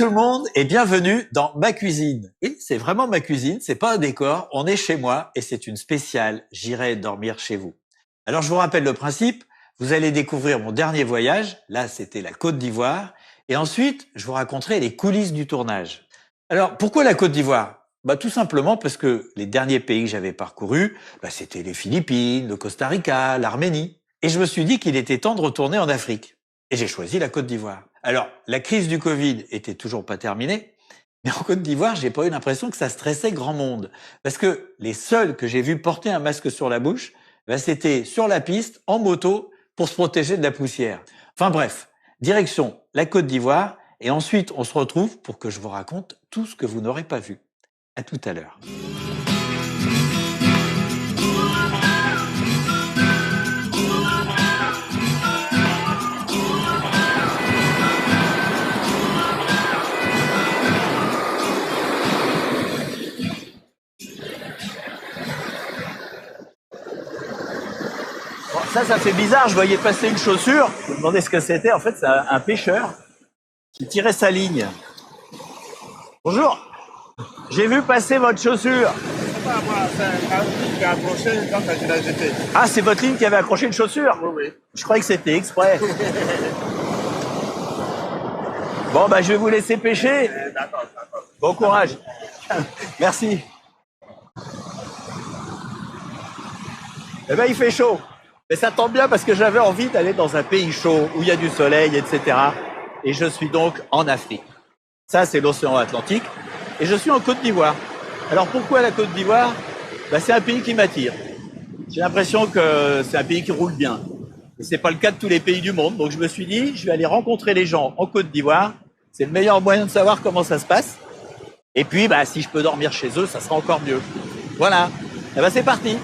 Tout le monde et bienvenue dans ma cuisine. Oui, c'est vraiment ma cuisine, c'est pas un décor, on est chez moi et c'est une spéciale, j'irai dormir chez vous. Alors je vous rappelle le principe, vous allez découvrir mon dernier voyage, là c'était la Côte d'Ivoire, et ensuite je vous raconterai les coulisses du tournage. Alors pourquoi la Côte d'Ivoire? Tout simplement parce que les derniers pays que j'avais parcourus, c'était les Philippines, le Costa Rica, l'Arménie. Et je me suis dit qu'il était temps de retourner en Afrique. Et j'ai choisi la Côte d'Ivoire. Alors, la crise du Covid était toujours pas terminée, mais en Côte d'Ivoire, j'ai pas eu l'impression que ça stressait grand monde. Parce que les seuls que j'ai vus porter un masque sur la bouche, c'était sur la piste, en moto, pour se protéger de la poussière. Enfin bref, direction la Côte d'Ivoire, et ensuite on se retrouve pour que je vous raconte tout ce que vous n'aurez pas vu. À tout à l'heure. Ça fait bizarre, je voyais passer une chaussure, je me demandais ce que c'était, en fait c'est un pêcheur qui tirait sa ligne. Bonjour, j'ai vu passer votre chaussure. C'est pas moi, c'est un ligne qui a accroché quand tu l'as jeté. Ah, c'est votre ligne qui avait accroché une chaussure? Oui, oui. Je croyais que c'était exprès. Bon, je vais vous laisser pêcher. D'accord. Bon courage. Merci. Il fait chaud. Mais ça tombe bien parce que j'avais envie d'aller dans un pays chaud où il y a du soleil, etc. Et je suis donc en Afrique. Ça, c'est l'océan Atlantique. Et je suis en Côte d'Ivoire. Alors pourquoi la Côte d'Ivoire? C'est un pays qui m'attire. J'ai l'impression que c'est un pays qui roule bien. Et c'est pas le cas de tous les pays du monde. Donc je me suis dit, je vais aller rencontrer les gens en Côte d'Ivoire. C'est le meilleur moyen de savoir comment ça se passe. Et puis, si je peux dormir chez eux, ça sera encore mieux. Voilà. C'est parti.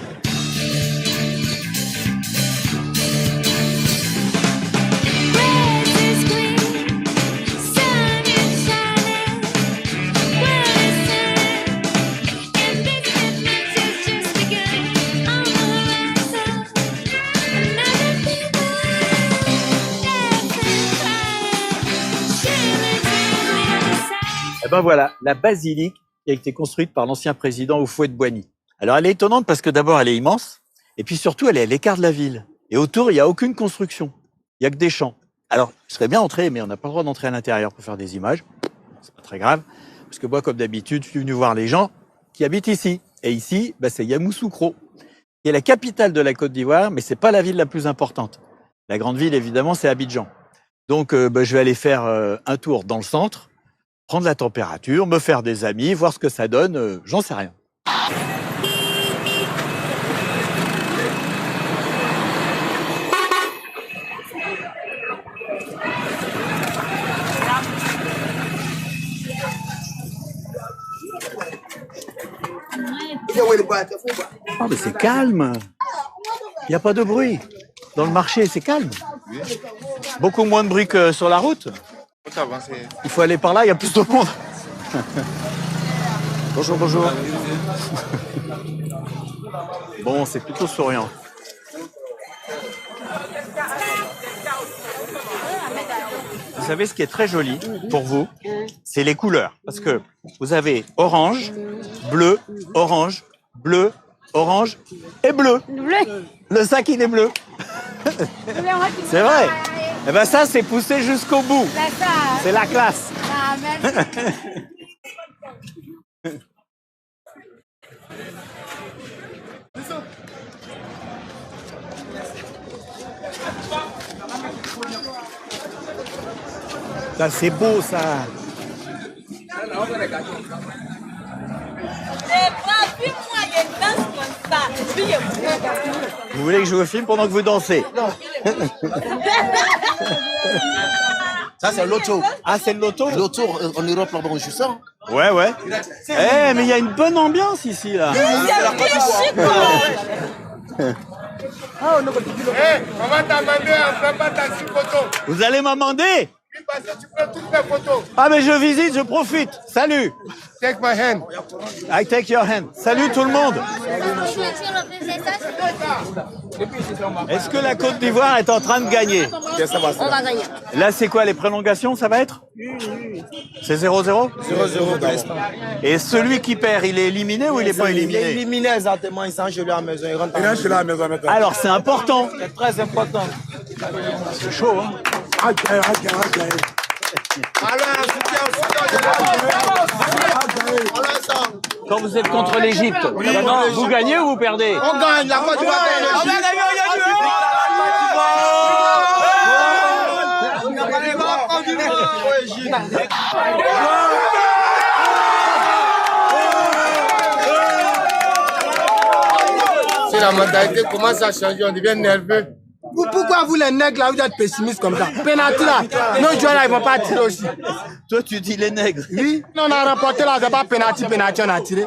Voilà, la basilique qui a été construite par l'ancien président Houphouët-Boigny. Alors elle est étonnante parce que d'abord elle est immense, et puis surtout elle est à l'écart de la ville. Et autour il n'y a aucune construction, il n'y a que des champs. Alors je serais bien entré, mais on n'a pas le droit d'entrer à l'intérieur pour faire des images. C'est pas très grave, parce que moi comme d'habitude je suis venu voir les gens qui habitent ici. Et ici, c'est Yamoussoukro, qui est la capitale de la Côte d'Ivoire, mais c'est pas la ville la plus importante. La grande ville évidemment c'est Abidjan. Donc je vais aller faire un tour dans le centre, prendre la température, me faire des amis, voir ce que ça donne, j'en sais rien. Oh, mais c'est calme. Il n'y a pas de bruit. Dans le marché, c'est calme. Beaucoup moins de bruit que sur la route. Il faut aller par là, il y a plus de monde. Bonjour. Bon, c'est plutôt souriant. Vous savez, ce qui est très joli pour vous, c'est les couleurs. Parce que vous avez orange, bleu, orange, bleu, orange et bleu. Le sac, il est bleu. C'est vrai. Ça, c'est poussé jusqu'au bout. C'est la classe. Ça, c'est beau, ça. Vous voulez que je vous filme pendant que vous dansez? Ça, c'est l'auto. Ah, c'est le loto? L'auto en Europe, là, on joue ça. Ouais. Mais il y a une bonne ambiance ici, là. On va t'amender en frappant ta sous-photo. Vous allez m'amender? Parce que tu prends toutes mes photos. Ah, mais je visite, je profite. Salut. Take my hand. I take your hand. Salut tout le monde. Est-ce que la Côte d'Ivoire est en train de gagner? On va gagner. Là, c'est quoi les prolongations, ça va être? C'est 0-0? 0-0 pour l'instant. Et celui qui perd, il est éliminé ou il n'est pas Il est éliminé? éliminé exactement, il s'en chez lui à la maison, il rentre à Il la est maison. chez la maison maintenant. Alors, c'est important. C'est très important. C'est chaud, hein? Quand vous êtes contre l'Égypte, vous gagnez ou vous perdez? On gagne, la Côte d'Ivoire gagne. Si la mentalité commence à changer, on devient nerveux. Pourquoi vous les nègres là, vous êtes pessimistes comme ça? Penalty là, nos joueurs là, ils vont pas tirer aussi. Toi, tu dis les nègres. Oui, on a remporté là, c'est pas penalty, on a tiré.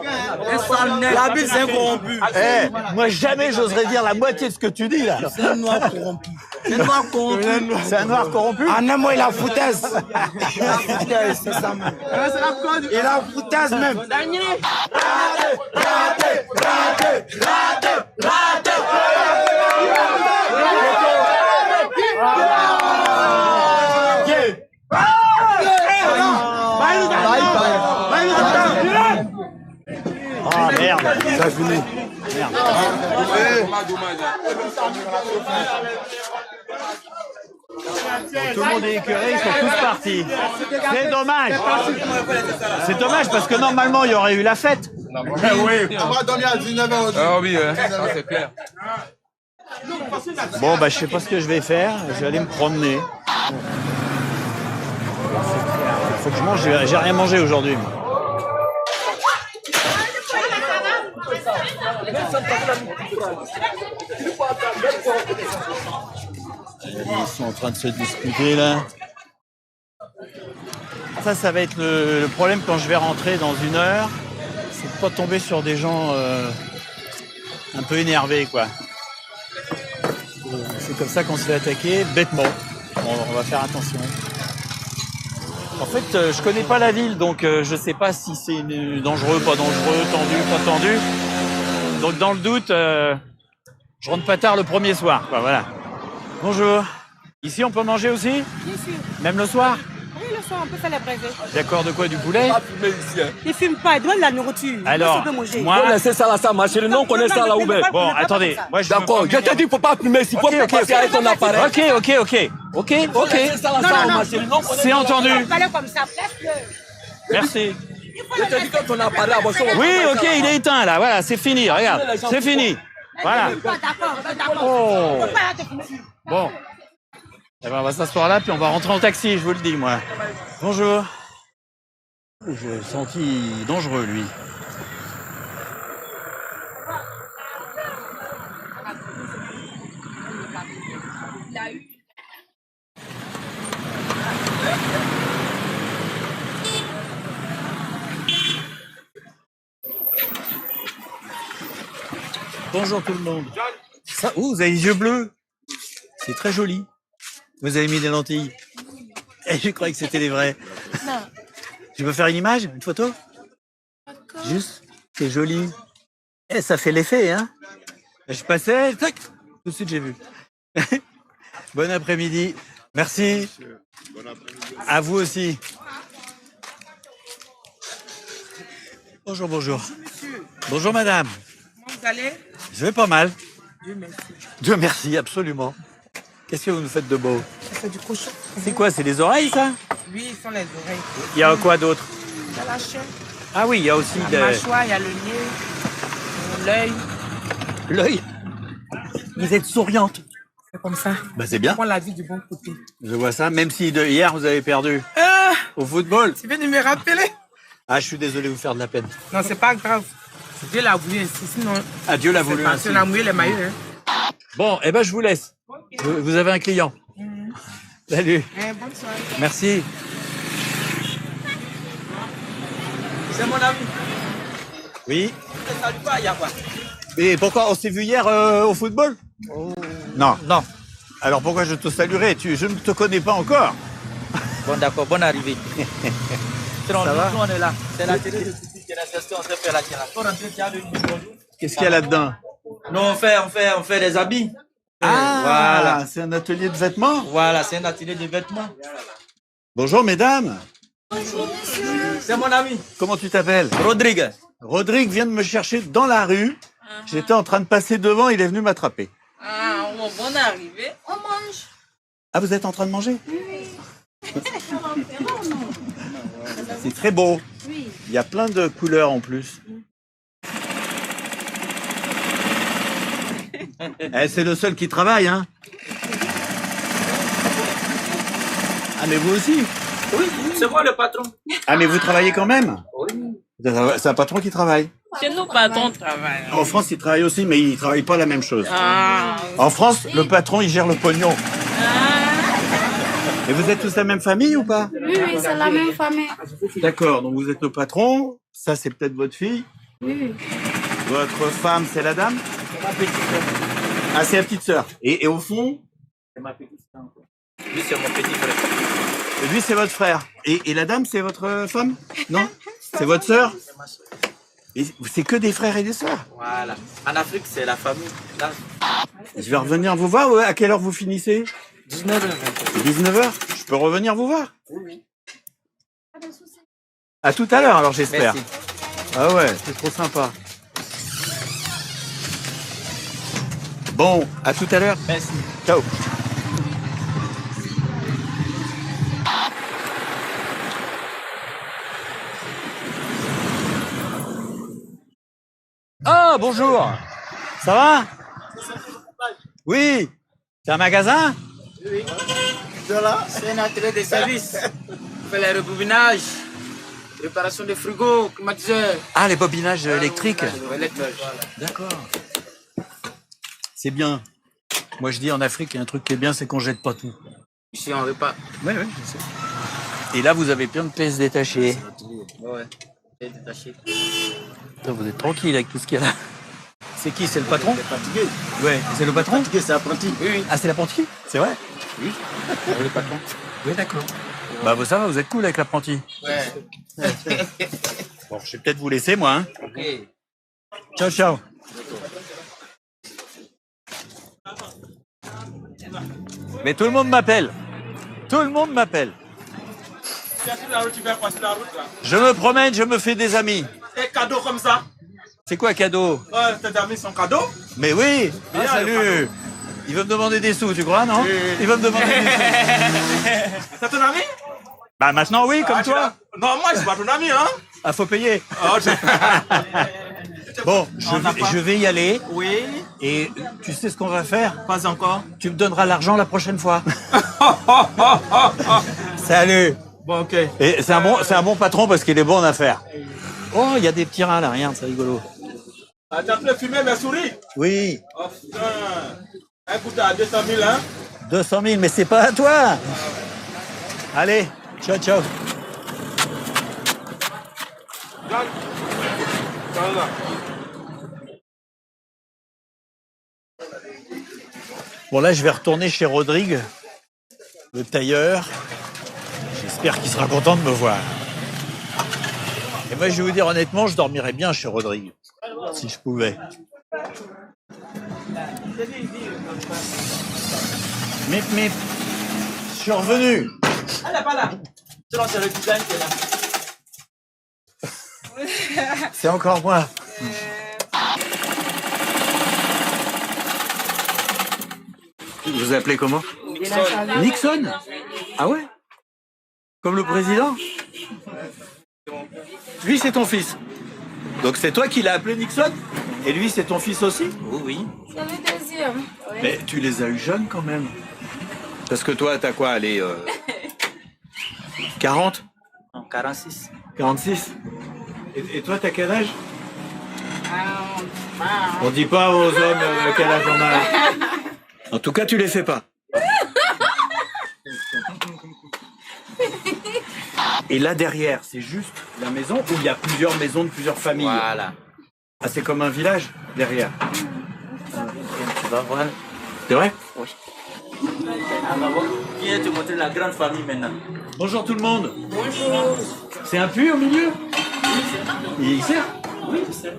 L'arbitre, c'est un corrompu. Eh, moi, jamais j'oserais dire la moitié de ce que tu dis, là. C'est un noir corrompu. C'est un noir corrompu. C'est un noir corrompu? En un mot, il a foutaise. C'est ça même. Il a foutaise même. Ah, merde. Ça a fini. Merde. Tout le monde est écœuré, ils sont tous partis. C'est dommage. C'est dommage parce que normalement, il y aurait eu la fête. On va dormir à 19h. Ah oui, ça c'est clair. Bon, bah, je sais pas ce que je vais faire. Je vais aller me promener. Il faut que je mange. J'ai rien mangé aujourd'hui. Ils sont en train de se disputer là. Ça va être le problème quand je vais rentrer dans 1 heure. C'est de pas tomber sur des gens un peu énervés, quoi. C'est comme ça qu'on se fait attaquer, bêtement. On va faire attention. En fait, je connais pas la ville, donc je sais pas si c'est dangereux, pas dangereux, tendu, pas tendu. Donc dans le doute, je rentre pas tard le premier soir, quoi, voilà. Bonjour. Ici, on peut manger aussi? Bien sûr. Même le soir? Oui, le soir, on peut faire les brevets. D'accord, de quoi? Du poulet? Ils ne fument pas, ils donnent la nourriture. Alors, Moi, je peux manger. moi... Laissez ça là, ça marche. Le nom connaît ça là où est. Bon, attendez. Moi, je veux D'accord, pas je te dis, faut pas fumer. S'il faut Ok, passer avec ton appareil. Ok. Laissez ça là, ça marche. Le nom connaît C'est entendu. On parler comme ça, presque. Merci. Je te dis que ton appareil a besoin. Oui, ok, il est éteint là. Voilà, c'est fini. Regarde, c'est fini. Voilà. D'accord. Oh. Faut pas arrêter de fumer. Bon. Eh ben, on va s'asseoir là, puis on va rentrer en taxi, je vous le dis, moi. Bonjour. Je l'ai senti dangereux, lui. Bonjour tout le monde. Ça, oh, vous avez les yeux bleus. C'est très joli. Vous avez mis des lentilles. Et je croyais que c'était les vrais. Non. Je peux faire une image, une photo? Juste, c'est joli. Eh, ça fait l'effet, hein? Je passais, tac, tout de suite j'ai vu. Bon après-midi. Merci. Bon après-midi. À vous aussi. Bonjour, bonjour. Bonjour madame. Comment vous allez? Je vais pas mal. Dieu merci. Dieu merci, absolument. Qu'est-ce que vous nous faites de beau? C'est du cochon. C'est quoi? C'est les oreilles, ça? Oui, ils sont les oreilles. Il y a quoi d'autre? Il y a la chair, Ah oui, il y a aussi la mâchoire, il y a le nez, l'œil. l'œil. Vous êtes souriante. C'est comme ça. Bah c'est bien. On la vie du bon côté. Je vois ça, même si hier vous avez perdu au football. Tu viens de me rappeler? Ah, je suis désolé de vous faire de la peine. Non, c'est pas grave. Dieu l'a voulu ainsi, sinon. Ah, Dieu l'a voulu ainsi. On a mouillé les maillots. Hein. Bon, eh ben je vous laisse. Vous avez un client. Salut. Bonne soirée. Merci. C'est mon ami. Oui. Je ne salue pas, il y a quoi? Et pourquoi on s'est vu hier au football? Non. Non. Alors pourquoi je te saluerais? Je ne te connais pas encore. Bon, d'accord, bonne arrivée. Ça va? On est là. C'est la télé de Titi qui est restée, on s'est fait la télé. Faut rentrer, tiens, le bonjour. Qu'est-ce qu'il y a là-dedans? Non, on fait des habits. Ah, Voilà. c'est un atelier de vêtements. Voilà, c'est un atelier de vêtements. Bonjour mesdames. C'est mon ami, Comment tu t'appelles? Rodrigue. Rodrigue vient de me chercher dans la rue. J'étais en train de passer devant, il est venu m'attraper. Ah, bonne arrivée. On mange. Ah, vous êtes en train de manger? C'est très beau. Oui. Il y a plein de couleurs en plus. C'est le seul qui travaille, hein? Ah, mais vous aussi? Oui, c'est moi le patron. Ah, mais vous travaillez quand même? Oui. C'est un patron qui travaille. Chez nous, patron travaille. En France, il travaille aussi, mais il travaille pas la même chose. Ah. En France, le patron, il gère le pognon. Et vous êtes tous la même famille ou pas? Oui, oui, c'est la même famille. D'accord, donc vous êtes le patron, ça c'est peut-être votre fille. Oui. Votre femme, c'est la dame? C'est ma petite frère. Ah, c'est la petite sœur. Et au fond, C'est ma petite frère. Lui, c'est mon petit frère. lui c'est votre frère. Et la dame, c'est votre femme? Non? C'est votre sœur? C'est ma soeur. Et c'est que des frères et des sœurs. Voilà. En Afrique, c'est la famille. Là, Je vais revenir vous voir. À quelle heure vous finissez? 19h. 19h. Je peux revenir vous voir? Oui. À tout à l'heure alors j'espère. Merci. Ah ouais, c'est trop sympa. Bon, à tout à l'heure. Merci. Ciao. Ah, bonjour. Ça va? Oui. C'est un magasin? C'est un atelier de service. On fait les rebobinages, réparation des frigos, climatiseurs. Ah, les bobinages électriques. Électriques. D'accord. C'est bien. Moi, je dis en Afrique, il y a un truc qui est bien, c'est qu'on jette pas tout. Ici, on repas. Oui, oui, je sais. Et là, vous avez plein de pièces détachées. Ouais. C'est détaché. Putain, vous êtes tranquille avec tout ce qu'il y a là. C'est qui? C'est le patron? C'est fatigué. Ouais. C'est le patron? Fatigué, c'est apprenti. Oui, oui. Ah, c'est l'apprenti? C'est vrai? Oui. Le patron. Oui, d'accord. Bah, ça va, vous êtes cool avec l'apprenti. Ouais. Bon, je vais peut-être vous laisser, moi. Hein. Ok. Ciao, ciao. Mais tout le monde m'appelle. Tout le monde m'appelle. Je me promène, je me fais des amis. Et cadeau comme ça? C'est quoi cadeau? Tes amis sont cadeaux? Mais oui. Bien, Salut. Il veut me demander des sous, tu crois, non? Il veut me demander des sous. C'est ton ami? Bah maintenant, oui, comme Ah, toi. Non, moi, je suis pas ton ami, hein? Ah, faut payer. Oh, Bon, On n'a pas- je vais y aller. Oui, Et tu sais ce qu'on va faire? pas encore. Tu me donneras l'argent la prochaine fois. Salut. Bon, ok. Et c'est un bon patron parce qu'il est bon en affaires. Oh, il y a des petits rats là, regarde, c'est rigolo. Ah, t'as pu fumer mes souris? Oui, Oh, putain. Écoute, à 200 000, hein? 200 000, mais c'est pas à toi. Allez, ciao, ciao. Bon, là, je vais retourner chez Rodrigue, le tailleur. J'espère qu'il sera content de me voir. Et moi, je vais vous dire honnêtement, je dormirais bien chez Rodrigue, si je pouvais. Mip, mip. Je suis revenu. Elle n'est pas là. Sinon, c'est le design qui est là. C'est encore moi. Vous vous appelez comment? Nixon. Ah ouais? Comme le président? Lui, c'est ton fils. Donc c'est toi qui l'as appelé Nixon? Et lui, c'est ton fils aussi? Oui, oui. C'est le deuxième. Mais tu les as eu jeunes quand même. Parce que toi, t'as quoi? Allez, 40? Non, 46. 46? Et toi, t'as quel âge? On dit pas aux hommes quel âge on a. En tout cas, tu les fais pas. Et là derrière, c'est juste la maison où il y a plusieurs maisons de plusieurs familles. Voilà. Ah, c'est comme un village derrière. Tu vas voir. C'est vrai? Oui. Viens te montrer la grande famille maintenant. Bonjour tout le monde. Bonjour. C'est un puits au milieu? Il sert? Oui, il sert.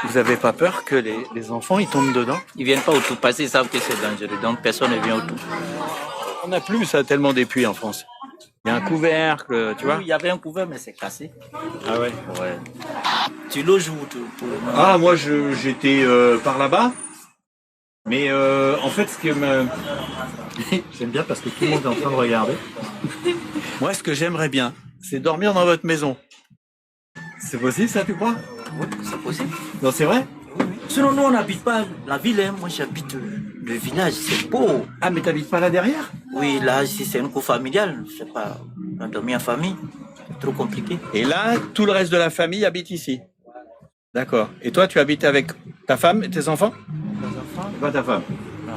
Vous avez pas peur que les enfants ils tombent dedans? Ils viennent pas autour parce qu'ils savent que c'est dangereux, donc personne ne vient autour. On n'a plus ça tellement des puits en France. Il y a un couvercle, tu vois? Oui, il y avait un couvert, mais c'est cassé. Ah ouais. Ouais. Tu loges où pour le moment? Ah moi j'étais par là-bas. Mais en fait ce que me... J'aime bien parce que tout le monde est en train de regarder. Moi ce que j'aimerais bien, c'est dormir dans votre maison. C'est possible ça, tu crois? Oui, c'est possible. Non, c'est vrai? Sinon, nous, on n'habite pas la ville. Hein. Moi, j'habite le village. C'est beau. Ah, mais t'habites pas là derrière? Oui, là, ici, c'est une cour familiale. Je sais pas, on a dormi en famille. C'est trop compliqué. Et là, tout le reste de la famille habite ici? D'accord. Et toi, tu habites avec ta femme et tes enfants? Les enfants? C'est pas ta femme? Non,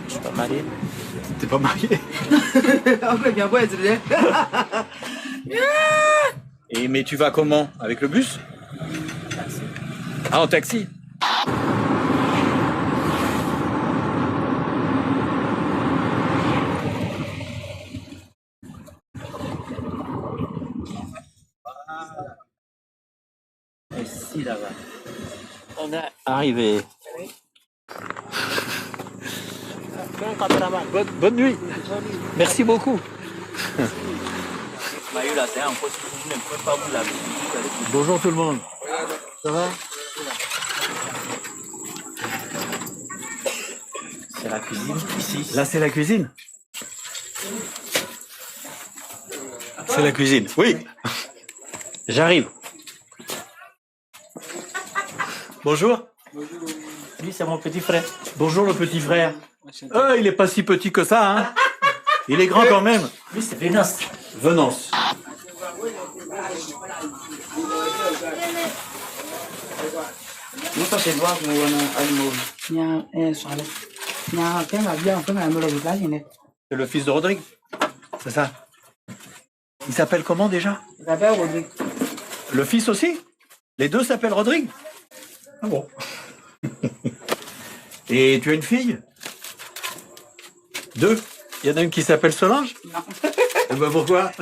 je suis pas marié. T'es pas marié? Et mais tu vas comment? Avec le bus? Ah, en taxi? Ici, là-bas. On est arrivé. Bonne nuit. Merci beaucoup. Maillot, là, c'est un poste que vous ne pouvez pas vous laver. Bonjour tout le monde. Ça va? C'est la cuisine, ici. Là, c'est la cuisine? C'est la cuisine, oui. J'arrive. Bonjour. Lui, c'est mon petit frère. Bonjour le petit frère. Il est pas si petit que ça, hein. Il est grand quand même. Lui, c'est Vénus. Venance. Nous, ça, c'est voir nous, on a animaux. C'est le fils de Rodrigue. C'est ça. Il s'appelle comment déjà? Le fils aussi? Les deux s'appellent Rodrigue? Ah bon. Et tu as une fille? Deux? Il y en a une qui s'appelle Solange? Non. Et ben pourquoi?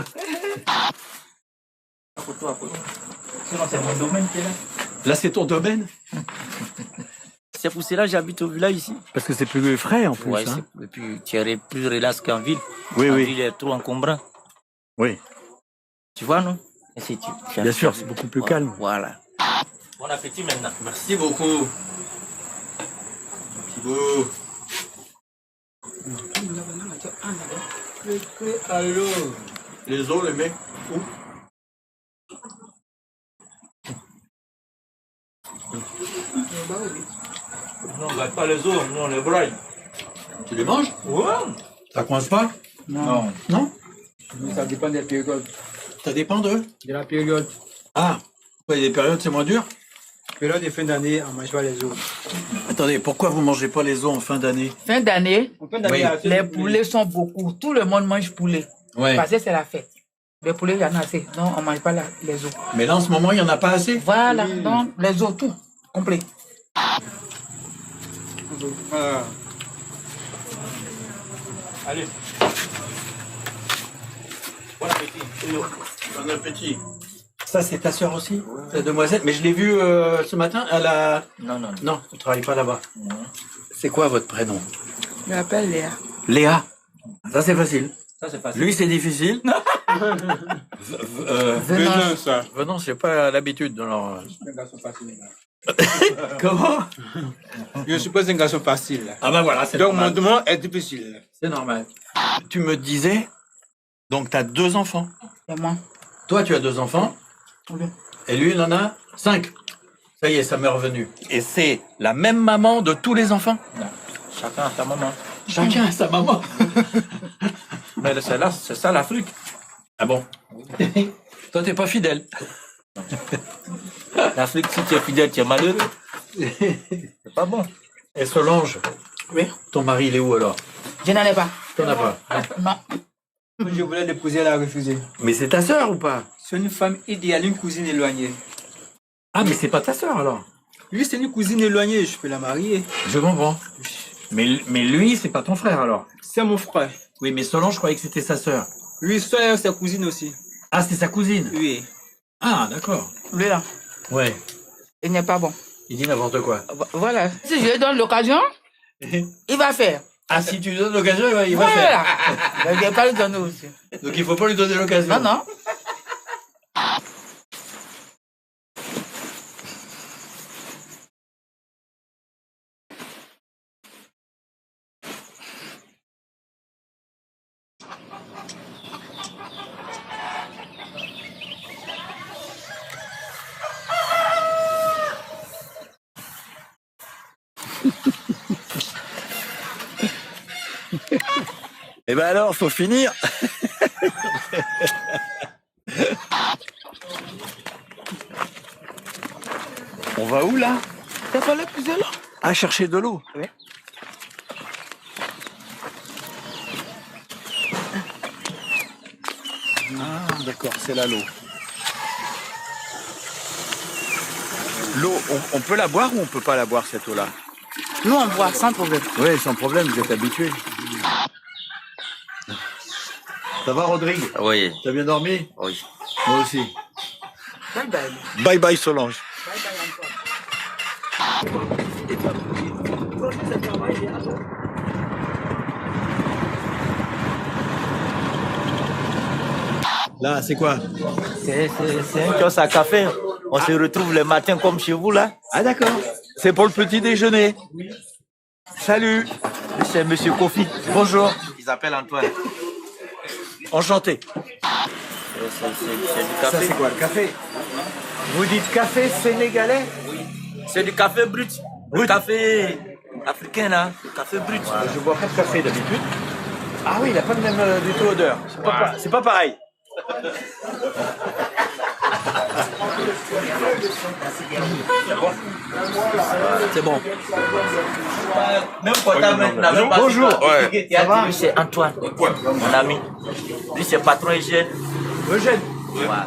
Sinon, c'est mon domaine qui est là. Là, c'est ton domaine? C'est pour cela que j'habite au village ici. Parce que c'est plus frais en plus. Ouais, hein. et puis tu es plus relax qu'en ville. Oui, En oui. ville, il est trop encombrant. Oui. Tu vois, non? Et si tu Bien sûr, c'est beaucoup plus calme. Voilà. Bon appétit maintenant. Merci beaucoup. Merci beaucoup. Allô. Les os, les mecs, où? Non, on ne garde pas les os, nous on les braille. Tu les manges? Ouais. Ça coince pas? Non. Non? Ça dépend des périodes. Ça dépend de? De la période. Ah, il y a des périodes c'est moins dur? Période de fin d'année, on mange pas les os. Attendez, pourquoi vous mangez pas les os en fin d'année? Fin d'année, En fin d'année, Oui. les poulets sont beaucoup. Tout le monde mange poulet. Ouais. Parce que c'est la fête. Les poulets, il y en a assez. Donc, on ne mange pas les os. Mais là, en ce moment, il n'y en a pas assez? Voilà. Donc, les os, tout. Complet. Voilà. Allez. Bon appétit. Bon appétit. Ça, c'est ta sœur aussi? La demoiselle? Mais je l'ai vue ce matin à la... Non, non. Non, tu ne travailles pas là-bas. C'est quoi votre prénom? Je m'appelle Léa. Léa. Ça, c'est facile. Ça, c'est facile. Lui, c'est difficile. Venance. ça. Venons, j'ai pas l'habitude de leur... Un garçon facile. Comment? Je suis pas un garçon facile. Ah ben voilà, c'est Donc mon normal. demande est difficile. C'est normal. Tu me disais, donc tu as 2 enfants. C'est moi. Toi, tu as 2 enfants. Oui. Et lui, il en a 5. Ça y est, ça m'est revenu. Et c'est la même maman de tous les enfants? Chacun a sa maman. Chacun a sa maman. Mais c'est là, c'est ça l'Afrique. Ah bon? Toi, t'es pas fidèle. L'Afrique, si tu es fidèle, tu es malheureux. C'est pas bon. Et Solange, Oui. ton mari, il est où alors? Je n'en ai pas. T'en as pas. Non. Je voulais l'épouser, elle a refusé. Mais c'est ta sœur ou pas? C'est une femme idéale, une cousine éloignée. Ah, mais c'est pas ta sœur alors? Lui, c'est une cousine éloignée, je peux la marier. Je comprends. Mais lui, c'est pas ton frère alors? C'est mon frère. Oui, mais Solange, je croyais que c'était sa sœur. Oui, soeur, c'est cousine aussi. Ah, c'est sa cousine? Oui. Ah, d'accord. Lui là, Ouais. il n'est pas bon. Il dit n'importe quoi. Voilà. Si je lui donne l'occasion, il va faire. Ah, si tu lui donnes l'occasion, il va faire. Voilà. Mais je vais pas lui donner aussi. Donc il faut pas lui donner l'occasion. Non, non. Eh ben alors, faut finir. On va où là? Il fallait plus de l'eau. À chercher de l'eau. Oui. Ah, d'accord, c'est là l'eau. L'eau, on peut la boire ou on peut pas la boire cette eau-là? Nous, on boit sans problème. Oui, sans problème, vous êtes habitué. Ça va, Rodrigue? Oui. T'as bien dormi? Oui. Moi aussi. Bye bye. Bye bye Solange. Là, c'est quoi? C'est un kiosque à café. On se retrouve le matin comme chez vous là. Ah d'accord. C'est pour le petit déjeuner. Salut. C'est Monsieur Kofi. Bonjour. Ils appellent Antoine. Enchanté. C'est du Ça café. c'est quoi le café? Vous dites café sénégalais? C'est du café brut. Le café africain là. Le café brut. Je bois pas de café d'habitude. Ah oui, il n'a pas le même du tout odeur. C'est pas pareil. C'est bon. Même portable n'avait pas. Bonjour. Ça va? Lui c'est Antoine, mon ami. Lui c'est patron Eugène. Eugène. Voilà.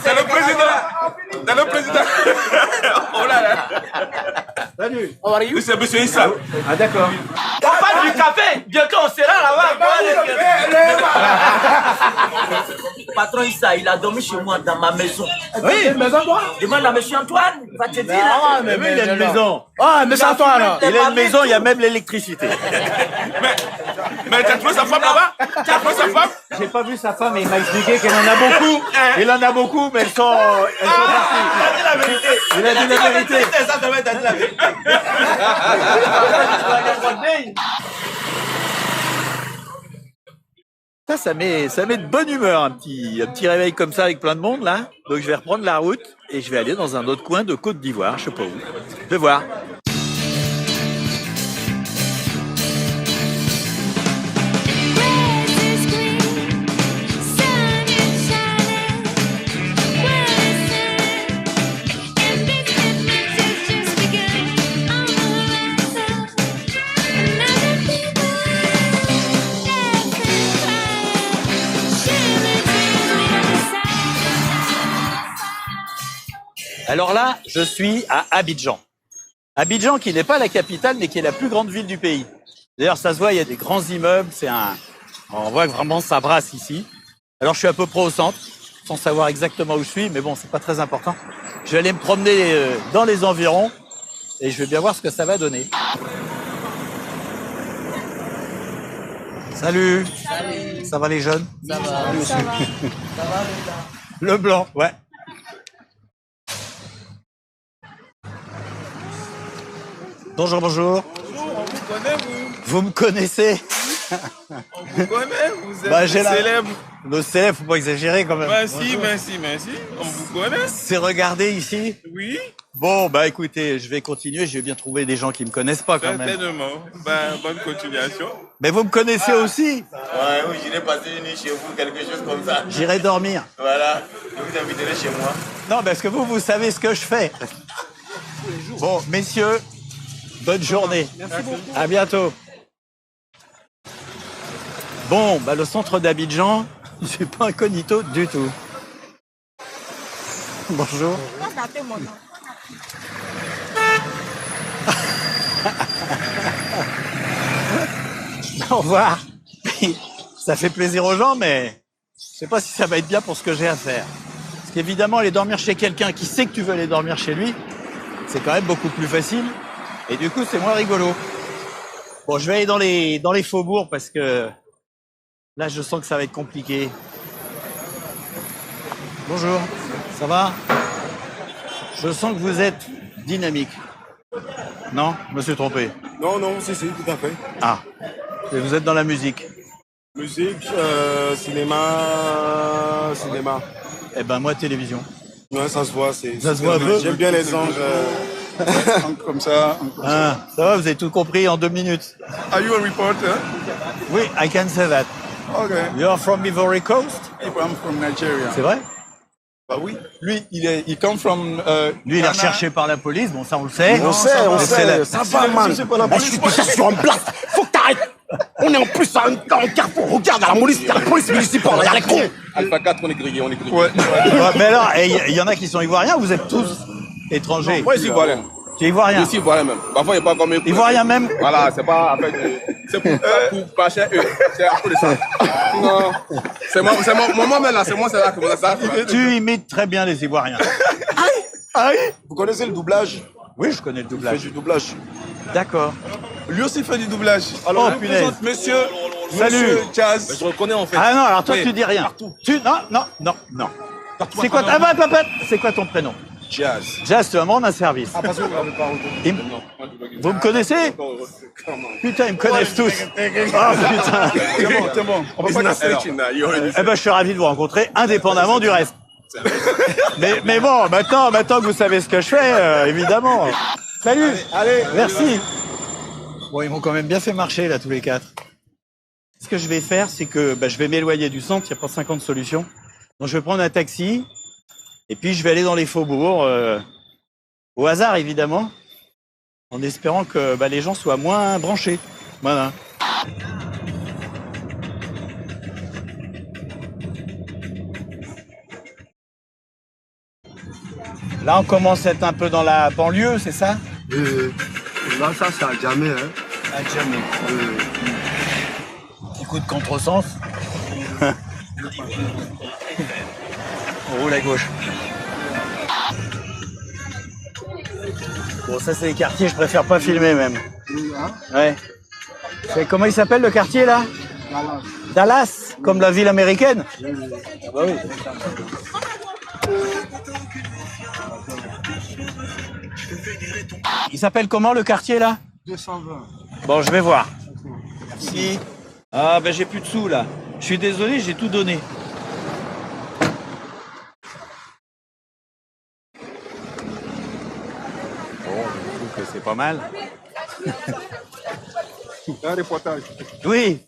C'est le président. C'est le président. Oh là là. Salut. Oui, c'est monsieur Issa. Ah d'accord. On parle du café. Bientôt on sera là-bas. Patron Issa, il a dormi chez moi dans ma maison. Oui, maison quoi? Demande à monsieur Antoine, il va te dire. Ah, mais il a une maison. Ah, mais c'est Antoine. Il a une maison, il y a même l'électricité. Mais t'as trouvé sa femme là-bas? T'as trouvé sa femme? J'ai pas vu sa femme, mais il m'a expliqué qu'elle en a beaucoup. Il en a beaucoup, mais elles sont parties. Il a dit la vérité. Ça met de bonne humeur, un petit réveil comme ça avec plein de monde là. Donc je vais reprendre la route et je vais aller dans un autre coin de Côte d'Ivoire, je sais pas où. Je vais voir. Alors là, je suis à Abidjan. Abidjan qui n'est pas la capitale, mais qui est la plus grande ville du pays. D'ailleurs, ça se voit, il y a des grands immeubles. On voit que vraiment ça brasse ici. Alors, je suis à peu près au centre, sans savoir exactement où je suis, mais bon, c'est pas très important. Je vais aller me promener dans les environs et je vais bien voir ce que ça va donner. Salut. Salut. Ça va les jeunes? Ça va. Ça va. Le blanc, ouais. Bonjour, bonjour. Bonjour, on vous connaît, vous. Vous me connaissez? On vous connaît, vous êtes Bah, j'ai la- célèbre. Nos célèbres, faut pas exagérer quand même. Merci, merci, merci. On vous connaît. C'est regardé ici? Oui, Bon, bah écoutez, je vais continuer, je vais bien trouver des gens qui me connaissent pas quand même. certainement. Ben, bonne continuation. Mais vous me connaissez aussi? Ouais, oui, j'irai passer une nuit chez vous, quelque chose comme ça. J'irai dormir. Voilà, je vous inviterai chez moi. Non, parce que vous savez ce que je fais. Bon, messieurs, bonne journée. Merci beaucoup. À bientôt. Bon, bah le centre d'Abidjan, c'est pas incognito du tout. Bonjour. Au revoir. Ça fait plaisir aux gens, mais je sais pas si ça va être bien pour ce que j'ai à faire. Parce qu'évidemment, aller dormir chez quelqu'un qui sait que tu veux aller dormir chez lui, c'est quand même beaucoup plus facile. Et du coup, c'est moins rigolo. Bon, je vais aller dans les faubourgs parce que là, je sens que ça va être compliqué. Bonjour, ça va? Je sens que vous êtes dynamique. Non, je me suis trompé. Non, non, si, tout à fait. Ah, et vous êtes dans la musique. Musique, cinéma. Eh ben moi, télévision. Ouais, ça se voit. Ça se voit un peu. J'aime bien les angles comme ça. Ah, ça va, vous avez tout compris en 2 minutes. Are you a reporter? Oui, I can say that. Okay. You're from Ivory Coast? I'm from Nigeria. C'est vrai? Bah oui. Lui, il come from. Lui, il est recherché par la police, bon, ça on le sait. On sait. Ça va, man. Je suis déjà sur un place. Faut que t'arrêtes. On est en plus à un carrefour. Regarde, à la police municipale, il y a les cons. Alpha 4, on est grillé. Ouais. Ouais, mais alors, il y en a qui sont ivoiriens, vous êtes tous étrangers? Moi, je suis ivoirien. Tu es ivoirien? Je suis ivoirien même. Parfois, il n'est pas comme eux. Ivoirien même? Voilà, c'est pas. C'est pour pas cher eux. C'est à cause de ça. Non. C'est moi même là, c'est là que ça. Tu imites très bien les Ivoiriens. Vous connaissez le doublage? Oui, je connais le Il fait doublage. du doublage. D'accord. Lui aussi fait du doublage. Alors, je vous punaise. présente monsieur. Salut. Monsieur Jazz. Je reconnais en fait. Ah non, alors toi, Oui. tu dis rien. Non. C'est quoi, c'est quoi ton prénom? Jazz. Jazz, tu vas me rendre un service. Ah, parce que vous l'avez pas reconnu. Vous me connaissez? Putain, ils me connaissent tous. Oh putain. C'est bon. On peut pas Eh ben, je suis ravi de vous rencontrer, indépendamment du reste. Mais bon, maintenant que vous savez ce que je fais, évidemment. Salut. Allez, merci. Bon, ils m'ont quand même bien fait marcher, là, tous les 4. Ce que je vais faire, c'est que je vais m'éloigner du centre, il n'y a pas 50 solutions. Donc, je vais prendre un taxi, et puis je vais aller dans les faubourgs, au hasard, évidemment, en espérant que les gens soient moins branchés. Voilà. Là, on commence à être un peu dans la banlieue, c'est ça? Là, ça, c'est à jamais. Hein. À jamais. Petit coup de contresens. On roule à gauche. Bon, ça, c'est les quartiers, je préfère pas filmer même. Ouais. Comment il s'appelle le quartier là? Dallas, comme la ville américaine? Ah bah oui. Il s'appelle comment le quartier là? 220. Bon, je vais voir. Merci. Ah ben j'ai plus de sous là. Je suis désolé, j'ai tout donné. Bon, je trouve que c'est pas mal. Un reportage. Oui.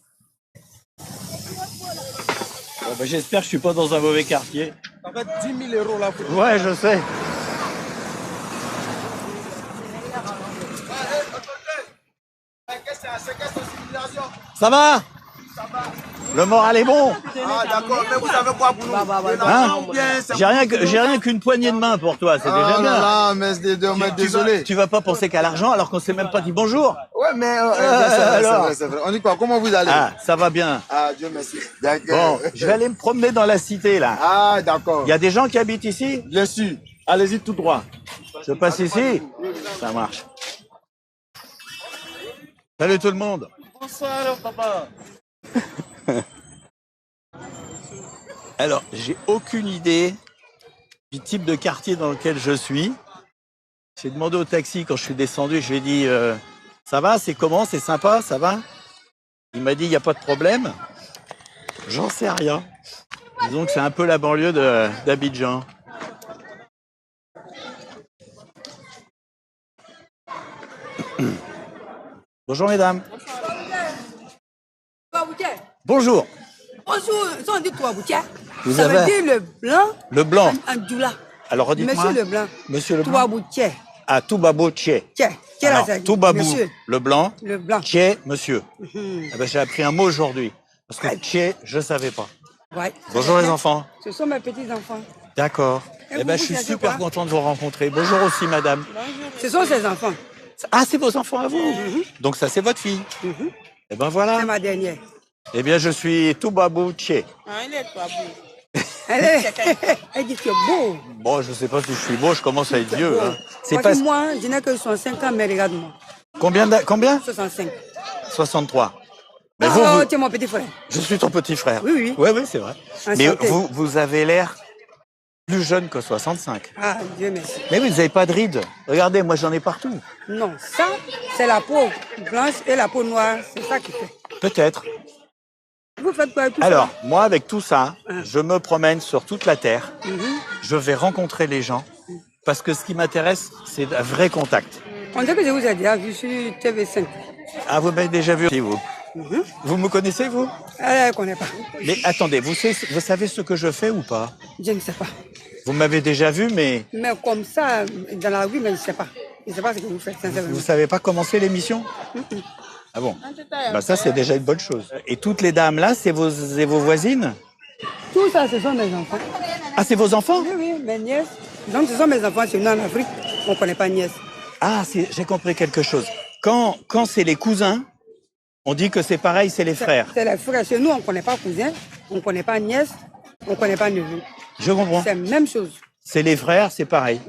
Bon, ben, j'espère que je suis pas dans un mauvais quartier. Ça va être 10 000 € là. Ouais, je sais. Ça va? Le moral est bon. Ah, d'accord, mais vous savez quoi pour nous? Hein? J'ai rien qu'une poignée de main pour toi, c'est déjà bien. Ah, mais désolé. Tu vas pas penser qu'à l'argent alors qu'on s'est même pas dit bonjour. Ouais, mais alors. c'est vrai. On dit quoi? Comment vous allez? Ah, ça va bien. Ah, Dieu merci. Bon, je vais aller me promener dans la cité là. Ah, d'accord. Il y a des gens qui habitent ici? Bien sûr. Allez-y tout droit. Je passe ici? Ça marche. Salut tout le monde. Bonsoir, papa. Alors, j'ai aucune idée du type de quartier dans lequel je suis. J'ai demandé au taxi quand je suis descendu, je lui ai dit ça va, c'est comment, c'est sympa, ça va? Il m'a dit il n'y a pas de problème. J'en sais rien. Disons que c'est un peu la banlieue d'Abidjan. Bonjour mesdames. Bonjour. Bonjour, ça on dit toi, Vous ça avez veut dire le blanc le blanc. en djoula. Alors redites-moi. Monsieur le blanc. Monsieur le blanc. Toi, Boutier. Ah, Toubabou Tché. Alors, Toubabou, Monsieur. le blanc. Le blanc. Tché, monsieur. Mhm. Eh ben, j'ai appris un mot aujourd'hui. Parce que Tché, je savais pas. Ouais. Bonjour les enfants. Ce sont mes petits-enfants. D'accord. Eh ben, je suis super content de vous rencontrer. Bonjour aussi, madame. Ce sont ses enfants. Ah, c'est vos enfants à vous. Donc ça, c'est votre fille. Eh ben voilà. C'est ma dernière. Eh bien, je suis Toubabouché. Elle dit que beau. Bon, je sais pas si je suis beau, je commence à être vieux. Hein. C'est Parce pas... que moi, je n'ai que 65 ans, mais regarde-moi. Combien 65. 63. Mais Oh, vous, tu es mon petit frère. je suis ton petit frère. Oui, oui. Oui, c'est vrai. Enchanté. Mais vous avez l'air plus jeune que 65. Ah, Dieu merci. Mais oui, vous n'avez pas de rides. Regardez, moi j'en ai partout. Non, ça, c'est la peau blanche et la peau noire. C'est ça qui fait. Peut-être. Vous faites quoi avec tout Alors, ça? moi, avec tout ça, je me promène sur toute la Terre. Je vais rencontrer les gens. Parce que ce qui m'intéresse, c'est un vrai contact. On dirait que je vous ai déjà vu sur TV5. Ah, vous m'avez déjà vu, vous. Vous me connaissez, vous? Elle ne connaît pas. Mais attendez, vous savez ce que je fais ou pas? Je ne sais pas. Vous m'avez déjà vu, mais Mais comme ça, dans la rue, mais je ne sais pas. Je ne sais pas ce que vous faites, sincèrement. vous savez pas commencer l'émission? Ah bon? Bah ça, c'est déjà une bonne chose. Et toutes les dames là, c'est vos voisines? Tout ça, ce sont mes enfants. Ah, c'est vos enfants? Oui, oui, mes nièces. Donc, ce sont mes enfants chez nous en Afrique. On ne connaît pas nièce. Ah, j'ai compris quelque chose. Quand c'est les cousins, on dit que c'est pareil, c'est les frères. C'est les frères. Chez nous, on ne connaît pas cousin, on ne connaît pas nièce, on ne connaît pas neveu. Je comprends. C'est la même chose. C'est les frères, c'est pareil.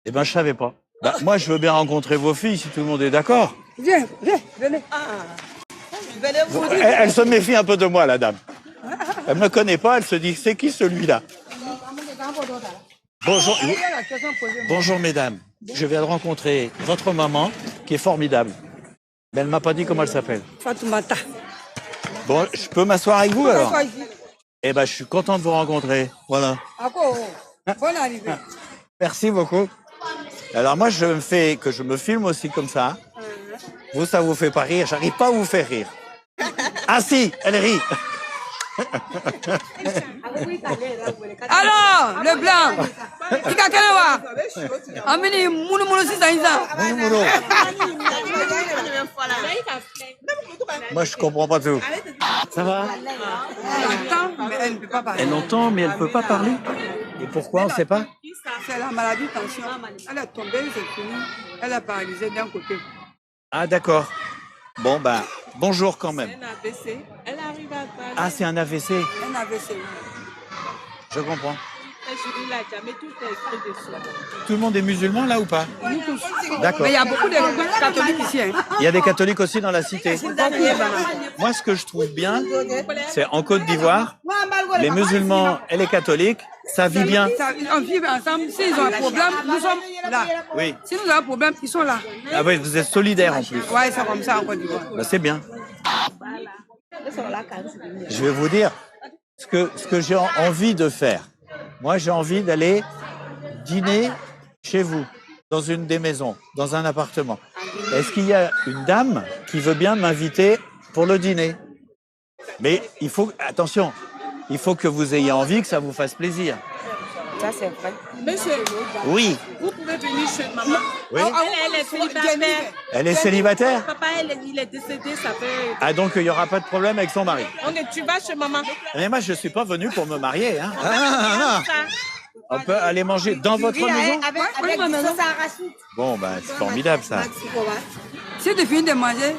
Eh ben, je savais pas. Bah, moi, je veux bien rencontrer vos filles, si tout le monde est d'accord. Viens, venez. Elle se méfie un peu de moi, la dame. Elle me connaît pas, elle se dit, c'est qui celui-là? Bonjour. Bonjour, mesdames. Je viens de rencontrer votre maman, qui est formidable. Mais elle m'a pas dit comment elle s'appelle. Fatoumata. Bon, je peux m'asseoir avec vous, alors? Bonsoir ici. Eh ben, je suis content de vous rencontrer. Voilà. Encore, bonne arrivée. Merci beaucoup. Alors moi, je me filme aussi comme ça. Vous, ça vous fait pas rire. J'arrive pas à vous faire rire. Ah si, elle rit. Alors, le blanc. Tu as quel âge? Amini, moulou si ça y est. Moi, je comprends pas tout. Ça va? Elle entend, mais elle ne peut pas parler. Elle entend, mais elle peut pas parler. Et pourquoi, on sait pas? C'est la maladie de tension. Elle est tombée, c'est fini. Elle est paralysée d'un côté. Ah d'accord. Bon, bah, bonjour quand même. Elle arrive à parler. Ah, c'est un AVC. Un AVC. Je comprends. Je l'ai jamais tout est écrit dessus. Tout le monde est musulman là ou pas? Nous tous. D'accord. Mais il y a beaucoup de catholiques ici. Hein. Il y a des catholiques aussi dans la cité. Moi, ce que je trouve bien, c'est en Côte d'Ivoire, les musulmans et les catholiques, ça vit bien. On vit ensemble. S'ils ont un problème, nous sommes là. Oui. Si nous avons un problème, ils sont là. Ah oui, vous êtes solidaires en plus. Ouais, c'est comme ça en Côte d'Ivoire. Bah, c'est bien. Je vais vous dire ce que j'ai envie de faire. Moi, j'ai envie d'aller dîner chez vous, dans une des maisons, dans un appartement. Est-ce qu'il y a une dame qui veut bien m'inviter pour le dîner? Mais il faut, attention, il faut que vous ayez envie, que ça vous fasse plaisir. Ça, c'est vrai. Monsieur, Oui. vous pouvez venir chez maman. Oui. Elle est célibataire. Elle est célibataire? Papa, il est décédé, ça fait... Ah, donc il n'y aura pas de problème avec son mari. Donc tu vas chez maman. Mais moi, je ne suis pas venu pour me marier. Hein. On peut aller manger dans votre maison? Avec ma maison. Bon, ben, c'est formidable, ça. Si tu finis de manger,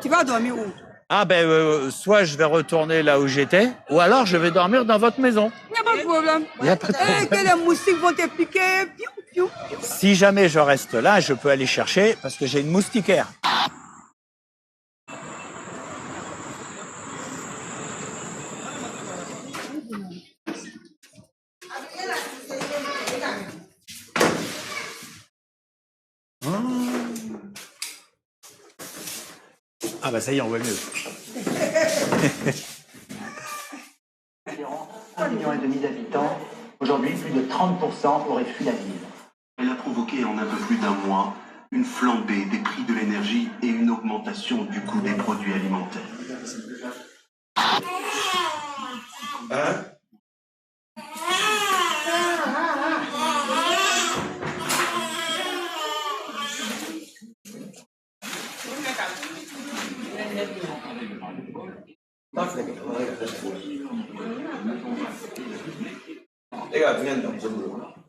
tu vas dormir où? Ah, ben, soit je vais retourner là où j'étais, ou alors je vais dormir dans votre maison. Il n'y a pas de problème. Il n'y a pas de problème. Et que les moustiques vont te piquer. Piou, piou. Si jamais je reste là, je peux aller chercher, parce que j'ai une moustiquaire. Ah bah ça y est, on voit mieux. 1,5 million d'habitants, aujourd'hui plus de 30% auraient fui la ville. Elle a provoqué en un peu plus d'un mois une flambée des prix de l'énergie et une augmentation du coût des produits alimentaires.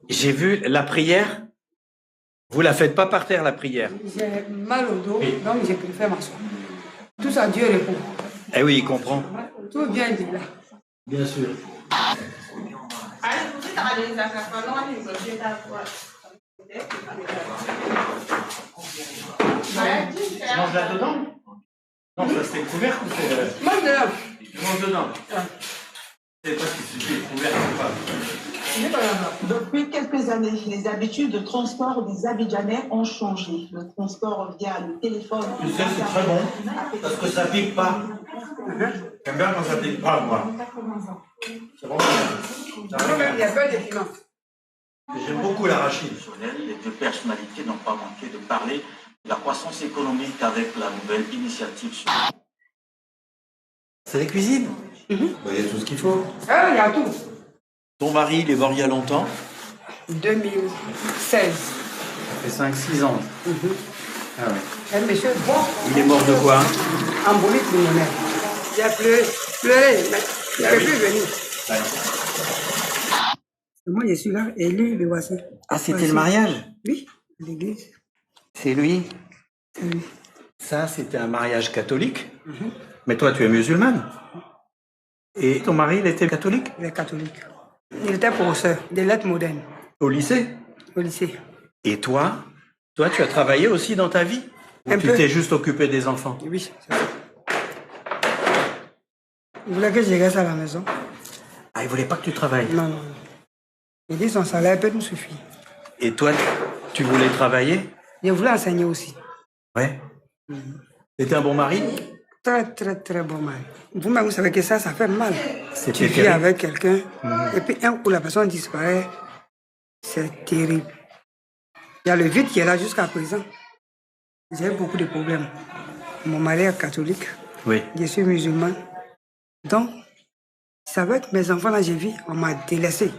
J'ai vu la prière. Vous la faites pas par terre, la prière. J'ai mal au dos, donc je préfère m'asseoir. Tout ça, Dieu répond. Eh oui, il comprend. Tout vient de là. Bien sûr. Tu manges là-dedans? Non, ça c'est couvert ou c'est... Mange dedans. Tu manges dedans. C'est pas si c'est couvert ou pas. Depuis quelques années, les habitudes de transport des Abidjanais ont changé. Le transport via le téléphone. Tu sais, c'est très bon, parce que ça pique pas. J'aime bien quand ça pique pas, moi. C'est bon. Il y a pas de piment. J'aime beaucoup l'arachide. Les deux personnalités n'ont pas manqué de parler de la croissance économique avec la nouvelle initiative. C'est la cuisine. Il y a tout ce qu'il faut. Ah, il y a tout. Ton mari, il est mort il y a longtemps? 2016. Ça fait 5-6 ans. Ah ouais. Un monsieur bon. Il est mort de quoi? Embolie pulmonaire. Il a pleuré, mais il n'avait plus venir. Moi, je suis là et lui, le voici. Ah, c'était le mariage? Oui, à l'église. C'est lui? C'est lui. Ça, c'était un mariage catholique? Mais toi, tu es musulmane? Et ton mari, il était catholique? Il est catholique. Il était professeur des lettres modernes. Au lycée? Au lycée. Et toi? Toi, tu as travaillé aussi dans ta vie? Ou tu t'es juste occupé des enfants? Oui, c'est ça. Il voulait que je reste à la maison. Ah, il voulait pas que tu travailles? Non, non. Il dit son salaire peut nous suffire. Et toi, tu voulais travailler? Je voulais enseigner aussi. Ouais. C'était un bon mari? Très, très, très bon mari. Vous-même, vous savez que ça fait mal. Tu vis terrible. avec quelqu'un, et puis un coup, la personne disparaît. C'est terrible. Il y a le vide qui est là jusqu'à présent. J'ai beaucoup de problèmes. Mon mari est catholique. Oui. Je suis musulman. Donc, c'est avec mes enfants, là, j'ai vu, on m'a délaissé.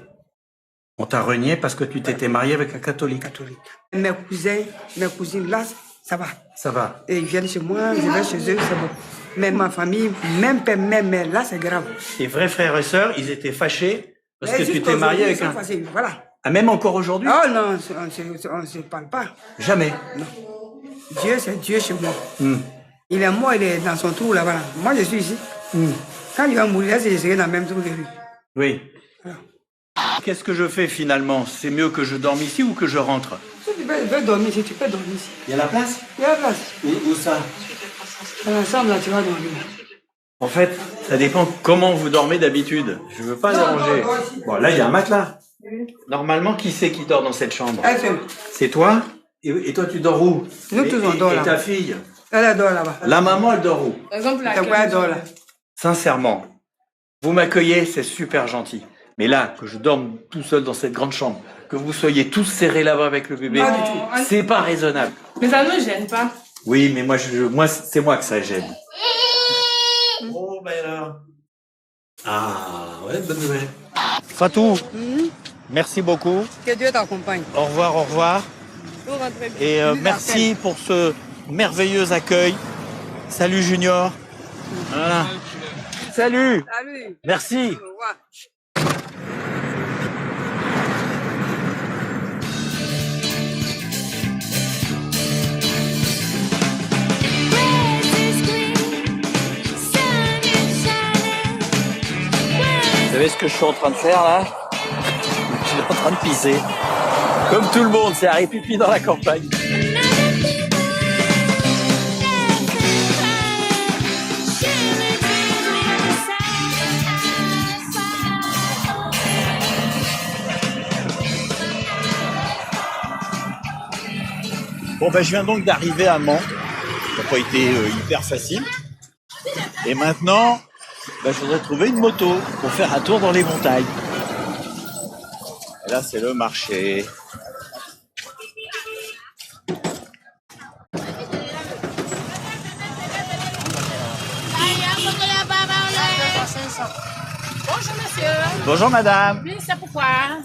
On t'a renié parce que tu t'étais marié avec un catholique? Catholique. Mes cousins, mes cousines, là, ça va. Ça va. Et ils viennent chez moi, je vais chez eux, c'est bon. Mais ma famille, même père, même mère, là, c'est grave. Tes vrais frères et sœurs, ils étaient fâchés parce que tu jusqu'à t'es marié avec aujourd'hui, un... ils sont fâchés, voilà. Ah, même encore aujourd'hui? Oh non, on ne se parle pas. Jamais? Non. Dieu, c'est Dieu chez moi. Il est mort, il est dans son trou là-bas. Moi, je suis ici. Quand il va mourir, je serai dans le même trou que lui. Oui. Voilà. Qu'est-ce que je fais finalement? C'est mieux que je dorme ici ou que je rentre? Si tu peux dormir ici, tu peux dormir ici. Il y a la place? Il y a la place. Où ça? Ensemble, là, tu vas dormir. En fait, ça dépend comment vous dormez d'habitude. Je veux pas déranger. Bon, là, il y a un matelas. Normalement, qui c'est qui dort dans cette chambre? Elle seule. C'est toi? Et toi, tu dors où? Nous tous, on dort Et là. ta fille? Elle dort là-bas. La maman, elle dort où? Par exemple, elle dort là. Sincèrement, vous m'accueillez, c'est super gentil. Mais là, que je dorme tout seul dans cette grande chambre, que vous soyez tous serrés là-bas avec le bébé, Pas du tout. c'est pas raisonnable. Mais ça ne me gêne pas. Oui, mais moi, c'est moi que ça gêne. Oh, ben alors. Ah, ouais, bonne nouvelle. Fatou, merci beaucoup. Que Dieu t'accompagne. Au revoir, au revoir. Vous rentrez bien. Et merci pour ce merveilleux accueil. Salut Junior. Voilà. Salut. Salut. Merci. Au revoir. Vous savez ce que je suis en train de faire là? Je suis en train de pisser. Comme tout le monde, c'est Harry Pipi dans la campagne. Bon ben je viens donc d'arriver à Mans. Ça n'a pas été hyper facile. Et maintenant, ben, je voudrais trouver une moto pour faire un tour dans les montagnes. Et là, c'est le marché. Bonjour monsieur. Bonjour madame. Oui, c'est pourquoi?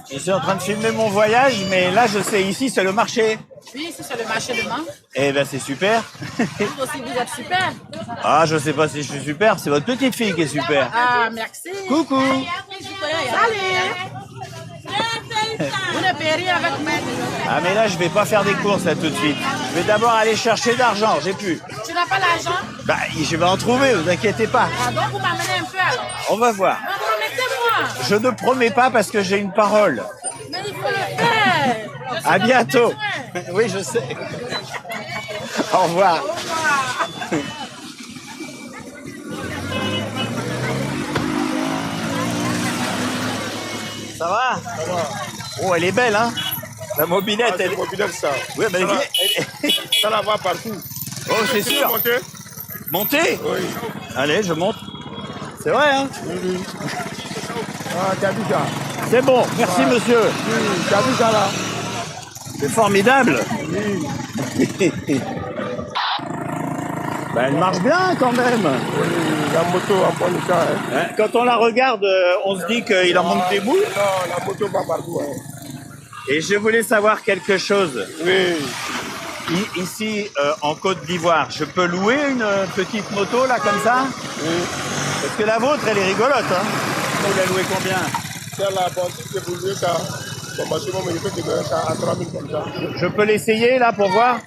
Je suis en train de filmer mon voyage, mais là, je sais, ici, c'est le marché. Oui, c'est sur le marché de Mans. Eh ben, c'est super. Vous aussi, vous êtes super. Ah, je sais pas si je suis super, c'est votre petite fille qui est super. Ah, merci. Coucou. Salut. Vous ne payez rien avec moi. Ah mais là, je vais pas faire des courses là tout de suite. Je vais d'abord aller chercher d'argent, j'ai plus. Tu n'as pas l'argent? Bah, je vais en trouver, vous inquiétez pas. Ah, donc vous m'amenez un peu alors. On va voir. Mais promettez-moi. Je ne promets pas parce que j'ai une parole. Mais il faut le faire. Je suis À dans bientôt. le besoin. Oui, je sais. Au revoir. Ça va? Oh, elle est belle, hein? La mobilette, elle est... mobilette, ça. Oui, mais Ça elle... Ça la voit partout. Oh, c'est Tu peux sûr. monter? Monter? Oui. Allez, je monte. C'est vrai, hein? Oui. Ah, t'as vu ça? C'est bon, merci monsieur. Oui, t'as vu ça là? C'est formidable. Oui. Ben, elle marche bien quand même. Oui, la moto en bon état. Hein. Hein, quand on la regarde, on se dit qu'il en manque des bouts. Non, la moto va partout. Hein. Et je voulais savoir quelque chose. Oui. Ici, en Côte d'Ivoire, je peux louer une petite moto là comme ça? Oui. Parce que la vôtre, elle est rigolote. Hein. Vous la louez combien? Celle-là, bon, si c'est pour louer ça, bon, maximum, il peut te donner ça à 3 000 comme ça. Je peux l'essayer là pour voir?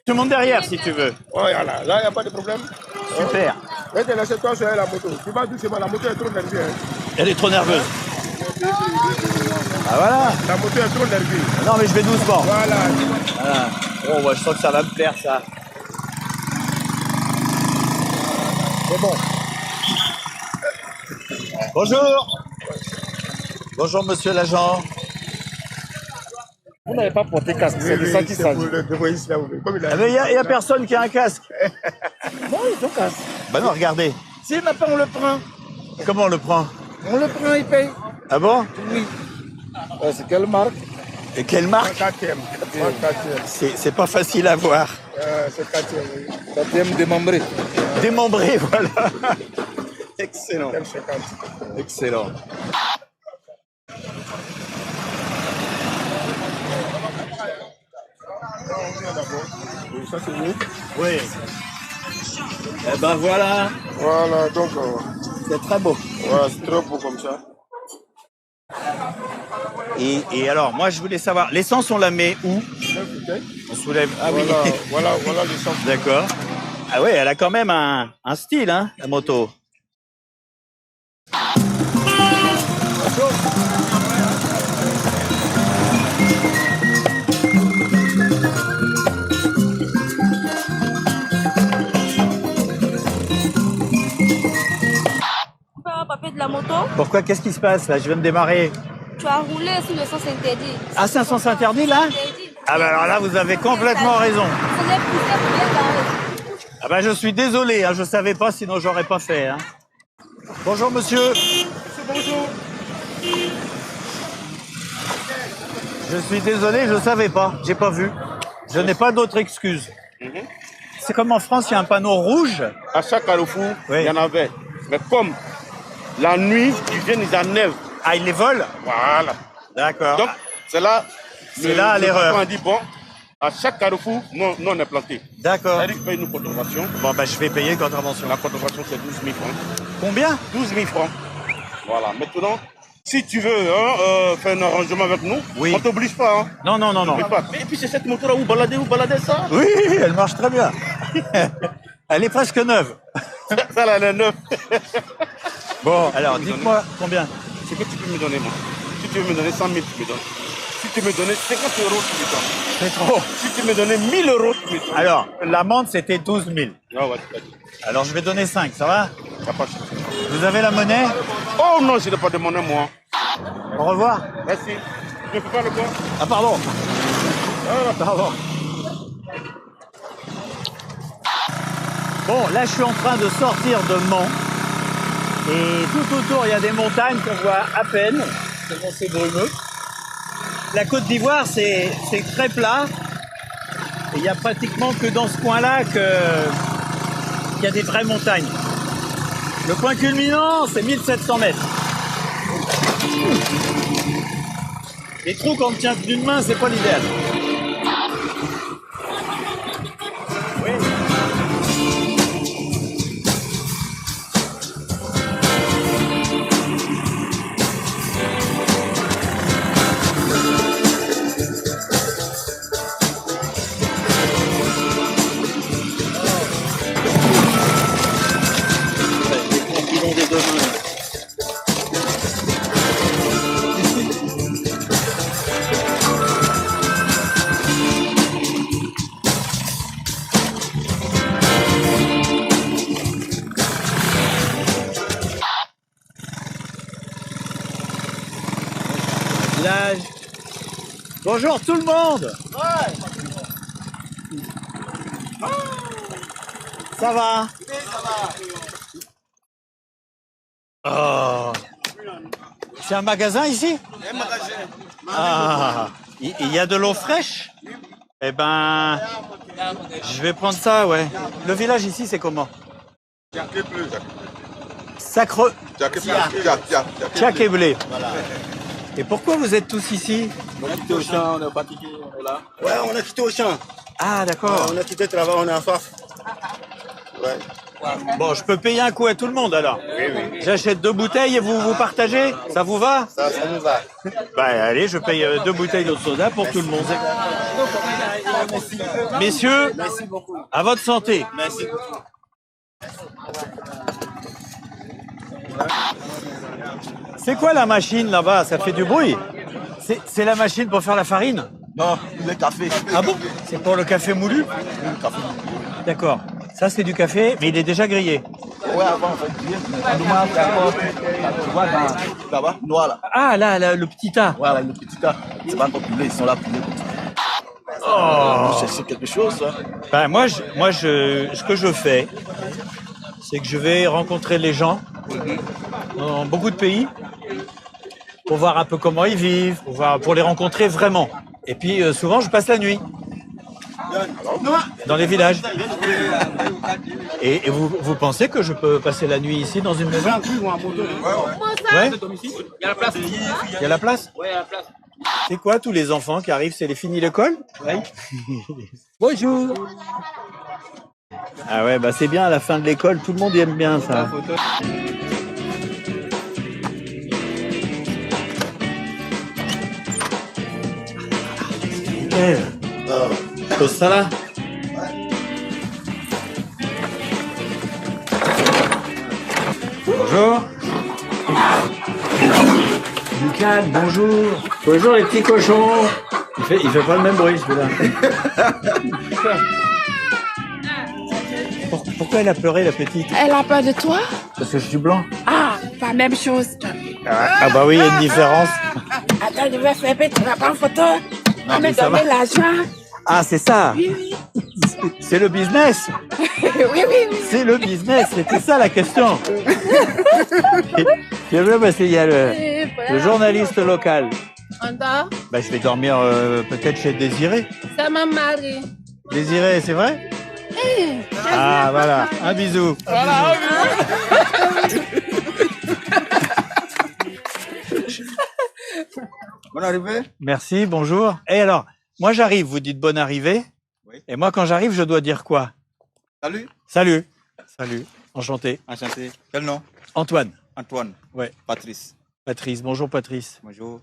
Tu montes derrière si tu veux. Voilà, là, il n'y a pas de problème. Super. Mais te laisser toi sur la moto. Tu vas doucement, la moto est trop nerveuse. Hein. Elle est trop nerveuse. Ah voilà. La moto est trop nerveuse. Non mais je vais doucement. Voilà. Voilà. Oh, bah, je sens que ça va me plaire ça. C'est bon. Bonjour. Bonjour monsieur l'agent. Vous n'avez pas porté casque, c'est de ça qu'il s'agit. Ah mais il y a personne qui a un casque. Non, ils ont casque. Bah non, regardez. S'il n'a pas, on le prend. Comment on le prend? On le prend, il paye. Ah bon? Oui. C'est quelle marque? Et quelle marque? KTM. C'est pas facile à voir. C'est KTM, oui. KTM démembré. Démembré, voilà. Excellent. M50. Excellent. Oui, ça c'est vous. Oui. Eh ben voilà. Voilà, donc, C'est très beau. voilà, c'est très beau comme ça. Et alors, moi je voulais savoir, l'essence on la met où? On soulève. Ah oui. Voilà le sens. D'accord. Ah ouais, elle a quand même un style, hein, la moto. Tu peux avoir papier de la moto? Pourquoi? Qu'est-ce qui se passe là? Je vais me démarrer. Tu as roulé sous le sens interdit. Ah, c'est un sens interdit là? Ah bah alors là, vous avez complètement raison. C'est les poussées pour bien garder. Ah bah je suis désolé, hein, je savais pas, sinon j'aurais pas fait. Hein. Bonjour monsieur. Bonjour. Je suis désolé, je savais pas, j'ai pas vu. Je n'ai pas d'autre excuse. C'est comme en France, il y a un panneau rouge. À chaque carrefour, Oui. il y en avait. Mais comme la nuit, ils viennent, ils enlèvent. Ah, ils les volent? Voilà. D'accord. Donc, c'est là. C'est là l'erreur. On dit, bon, à chaque carrefour, nous on est planté. D'accord. C'est-à-dire qu'ils payent une contravention. Bon, bah je vais payer une contravention. La contravention, c'est 12 000 francs. Combien? 12 000 francs. Voilà. Maintenant, si tu veux faire un arrangement avec nous, Oui. on ne t'oblige pas. Hein. Non, non, non, On non. t'oblige pas. Et puis, c'est cette moto-là, vous baladez ça. Oui, elle marche très bien. Elle est presque neuve. Ça, là, elle est neuve. Bon, alors dites-moi combien? Ce que tu peux me donner, moi. Si tu veux me donner 100 000, tu me donnes. Si tu me donnais 50 €, tu me donnes. C'est trop. Si tu me donnais 1 000 €, tu me donnes. Alors, l'amende c'était 12 000. Ah ouais, tu as dit. Alors je vais donner 5, ça va? Y a pas de souci. Vous avez la monnaie? Oh non, je n'ai pas demandé, moi. Au revoir. Merci. Je ne peux pas le boire. Ah pardon. Pardon. Bon, là je suis en train de sortir de Mans. Et tout autour, il y a des montagnes qu'on voit à peine. C'est brumeux. La Côte d'Ivoire, c'est très plat. Et il n'y a pratiquement que dans ce coin-là qu'il y a des vraies montagnes. Le point culminant, c'est 1700 mètres. Les trous qu'on tient d'une main, c'est pas l'idéal. Oui. Village. Bonjour tout le monde. Ça va? Oh. C'est un magasin ici? Un magasin. Ah, il y a de l'eau fraîche? Eh ben, je vais prendre ça, ouais. Le village ici, c'est comment? Sacre... Tchakeblé. Et pourquoi vous êtes tous ici? On a quitté au champ, on est fatigué, on est là. Ouais, on a quitté au champ. Ah, d'accord. On a quitté le travail, on est en soif. Ouais. Bon, je peux payer un coup à tout le monde alors. Oui, oui. J'achète 2 bouteilles et vous partagez? Ça vous va? Ça nous va. Bah allez, je paye 2 bouteilles d'eau de soda pour tout le monde. Messieurs, Merci beaucoup. à votre santé. Merci beaucoup. C'est quoi la machine là-bas? Ça fait du bruit. C'est la machine pour faire la farine? Non, le café. Ah bon? C'est pour le café moulu? Le café. D'accord. Ça c'est du café, mais il est déjà grillé. Ouais, avant, on fait griller. On demande encore. Tu vois, là-bas, noir là. Ah là, le petit tas. Voilà, le petit tas. C'est pas encore poulet, ils sont là pour les petits. Oh. Vous cherchez quelque chose, ça? Ben ce que je fais, c'est que je vais rencontrer les gens dans beaucoup de pays pour voir un peu comment ils vivent, pour les rencontrer vraiment. Et puis souvent je passe la nuit dans les villages. Et vous pensez que je peux passer la nuit ici dans une maison? Ouais. Il y a la place. Il y a la place? Oui, il y a la place. C'est quoi tous les enfants qui arrivent? C'est les finis l'école? Oui. Bonjour. Ah ouais, bah c'est bien à la fin de l'école, tout le monde aime bien ça. Ça là? Bonjour. Lucas, bonjour. Bonjour les petits cochons. Il fait pas le même bruit celui-là. Pourquoi elle a pleuré la petite? Elle a peur de toi? Parce que je suis blanc. Ah, pas même chose. Ah bah oui, il y a une différence. Attends, je vais faire tu vas prendre photo. Non, On mais me ça va. donner l'argent. Ah, c'est ça. Oui. C'est le business. Oui. C'est le business, c'était ça la question. C'est vrai parce qu'il y a le journaliste local. On dort? Bah, je vais dormir peut-être chez Désiré. C'est ma mari. Désiré, c'est vrai? Ah, voilà, un bisou. Voilà. Bonne arrivée. Merci, bonjour. Et alors, moi j'arrive, vous dites bonne arrivée. Oui. Et moi quand j'arrive, je dois dire quoi? Salut. Salut. Salut. Enchanté. Enchanté. Quel nom? Antoine. Antoine. Ouais. Patrice. Patrice. Bonjour Patrice. Bonjour.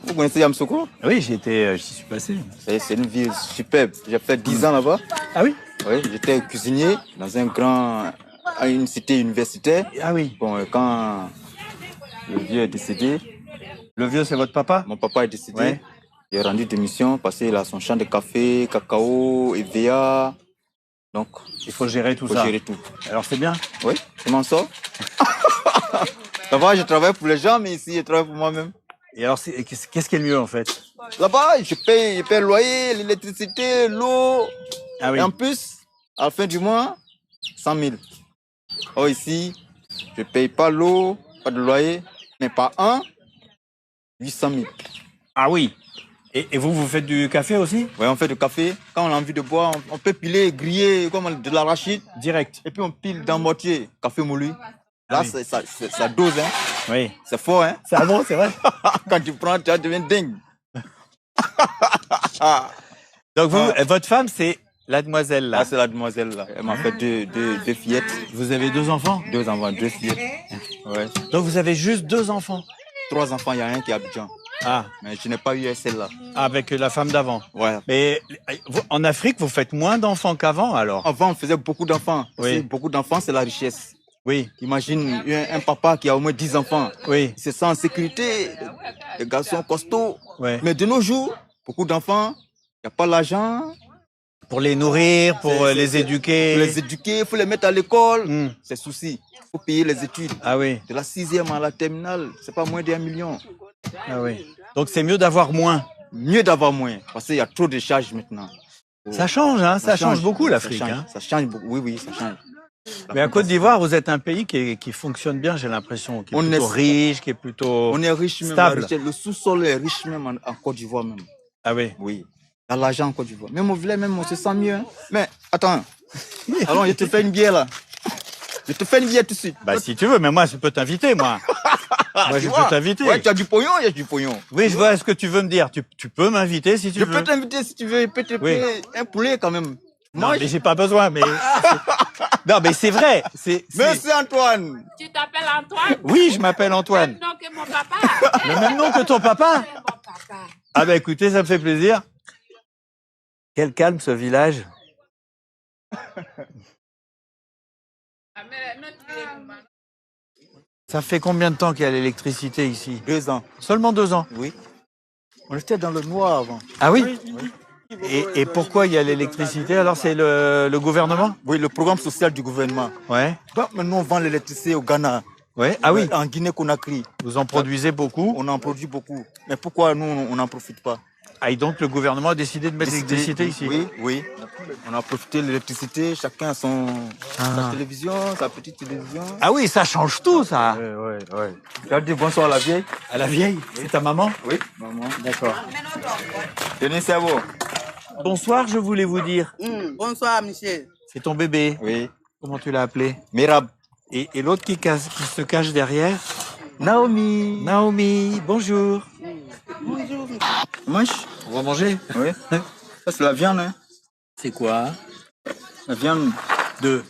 Vous connaissez Yamoussoukro? Oui, j'y suis passé. C'est une ville superbe. J'ai fait 10 ans là-bas. Ah oui? Oui, j'étais cuisinier dans une cité universitaire. Ah oui. Bon, quand le vieux est décédé. Le vieux, c'est votre papa? Mon papa est décédé. Ouais. Il a rendu démission parce qu'il a son champ de café, cacao, EVA. Donc, il faut gérer tout ça. Il faut gérer tout. Alors, c'est bien? Oui, je m'en sors. Là-bas, je travaille pour les gens, mais ici, je travaille pour moi-même. Et alors, qu'est-ce qui est le mieux, en fait? Là-bas, je paye le loyer, l'électricité, l'eau. Ah oui. Et en plus, à la fin du mois, 100 000. Oh, ici, je ne paye pas l'eau, pas de loyer, mais par an, 800 000. Ah oui. Et vous faites du café aussi? Oui, on fait du café. Quand on a envie de boire, on peut piler, griller, comme de l'arachide. Direct. Et puis on pile dans mortier, café moulu. Ah là, oui. ça dose, hein. Oui. C'est fort, hein. C'est bon, c'est vrai. Quand tu prends, tu deviens dingue. Donc votre femme, c'est la demoiselle là. Ah, c'est la demoiselle là. Elle m'a fait deux fillettes. Vous avez 2 enfants? 2 enfants, 2 fillettes. Ouais. Donc vous avez juste 2 enfants? 3 enfants, il y a un qui est à Abidjan. Ah. Mais je n'ai pas eu celle-là. Avec la femme d'avant. Ouais. Mais en Afrique, vous faites moins d'enfants qu'avant, alors? Avant, on faisait beaucoup d'enfants. Oui. Beaucoup d'enfants, c'est la richesse. Oui. Imagine un papa qui a au moins 10 enfants. Oui. Il se sent en sécurité. Les garçons costauds. Ouais. Mais de nos jours, beaucoup d'enfants, il n'y a pas l'argent. Pour les nourrir, pour les éduquer. Pour les éduquer, il faut les mettre à l'école. C'est souci. Il faut payer les études. Ah oui. De la 6e à la terminale, c'est pas moins d'1 million. Ah oui. Donc c'est mieux d'avoir moins. Mieux d'avoir moins, parce qu'il y a trop de charges maintenant. Ça change, hein. Ça change beaucoup l'Afrique. Hein. Ça change beaucoup. Oui, ça change. Mais à Côte d'Ivoire, vous êtes un pays qui fonctionne bien, j'ai l'impression, qui est plutôt riche, qui est plutôt on est riche stable. Même. Le sous-sol est riche même en Côte d'Ivoire même. Ah oui. Oui. Il y a l'argent en Côte d'Ivoire. Même au village, même on se sent mieux. Hein. Mais attends. Alors je te fais une bière là. Je te fais une bière tout de suite. Bah si tu veux, mais moi je peux t'inviter moi. Moi je peux t'inviter. Ouais, tu as du pognon, il y a du pognon. Oui, je vois ce que tu veux me dire. Tu peux m'inviter si tu veux. Je peux t'inviter si tu veux. Je peux te payer un poulet quand même. Non, mais j'ai pas besoin. Mais non, mais c'est vrai. Merci Antoine. Tu t'appelles Antoine? Oui, je m'appelle Antoine. Même nom que mon papa. Le même nom que ton papa? Mon papa. Ah ben écoutez, ça me fait plaisir. Quel calme ce village. Ça fait combien de temps qu'il y a l'électricité ici? 2 ans. Seulement 2 ans? Oui. On était dans le noir avant. Ah oui? Et pourquoi il y a l'électricité? Alors c'est le gouvernement? Oui, le programme social du gouvernement. Ouais. Bah, maintenant on vend l'électricité au Ghana. Ouais. Ah oui. En Guinée-Conakry. Vous en produisez beaucoup? On en produit beaucoup. Mais pourquoi nous on n'en profite pas? Ah, et donc le gouvernement a décidé de mettre l'électricité ici? Oui. On a profité de l'électricité, chacun a sa télévision, sa petite télévision. Ah oui, ça change tout, ça. Ouais. Tu as dit bonsoir à la vieille? À la vieille? C'est ta maman? Oui, maman. D'accord. Tenez, c'est bon. Bonsoir, je voulais vous dire. Bonsoir, monsieur. C'est ton bébé. Oui. Comment tu l'as appelé? Mirab. Et l'autre qui se cache derrière? Naomi. Naomi, bonjour. Bonjour. Mange. On va manger? Oui. Ça, c'est la viande. Hein. C'est quoi? La viande de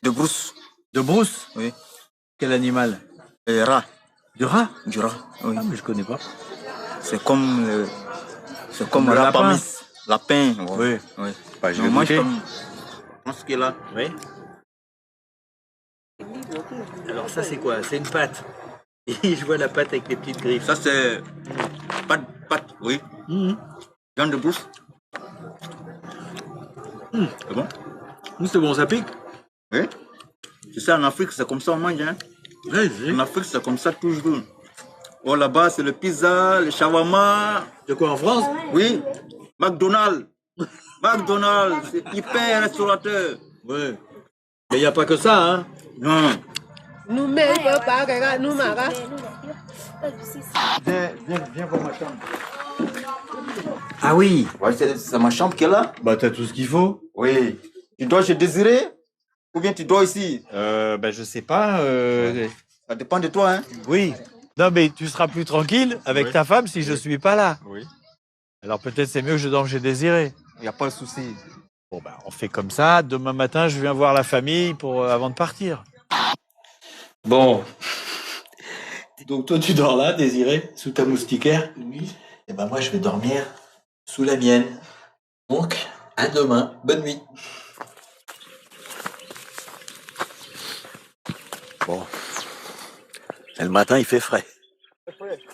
brousse. De brousse? Oui. Quel animal? Rat. Du rat? Du rat, oui. Ah, mais je connais pas. C'est comme le lapin. Lapin. Oui. Bah, je mange comme ce qu'il est là. Oui. Alors ça c'est quoi? C'est une pâte. Et je vois la pâte avec les petites griffes. Ça c'est pâte, oui. Viande de brousse. C'est bon? C'est bon, ça pique? Oui. C'est ça, en Afrique, c'est comme ça on mange. Hein? Oui. En Afrique, c'est comme ça toujours. Oh, là-bas, c'est le pizza, le shawarma. De quoi, en France? Oui. McDonald's, c'est hyper restaurateur. Oui. Mais il n'y a pas que ça, hein? Non. Nous mettons pas, regarde, nous mara. Viens voir ma chambre. Ah oui. Ouais, c'est ma chambre qui est là. Bah t'as tout ce qu'il faut. Oui. Tu dois chez Désiré ou bien tu dois ici? Bah je sais pas. Ça dépend de toi, hein? Oui. Non mais tu seras plus tranquille avec ta femme si je suis pas là. Oui. Alors peut-être c'est mieux que je dorme chez Désiré. Il n'y a pas de souci. Bon bah on fait comme ça. Demain matin je viens voir la famille avant de partir. Bon. Donc toi tu dors là, Désiré, sous ta moustiquaire? Oui. Et ben moi je vais dormir sous la mienne. Donc à demain. Bonne nuit. Bon. Et le matin, il fait frais.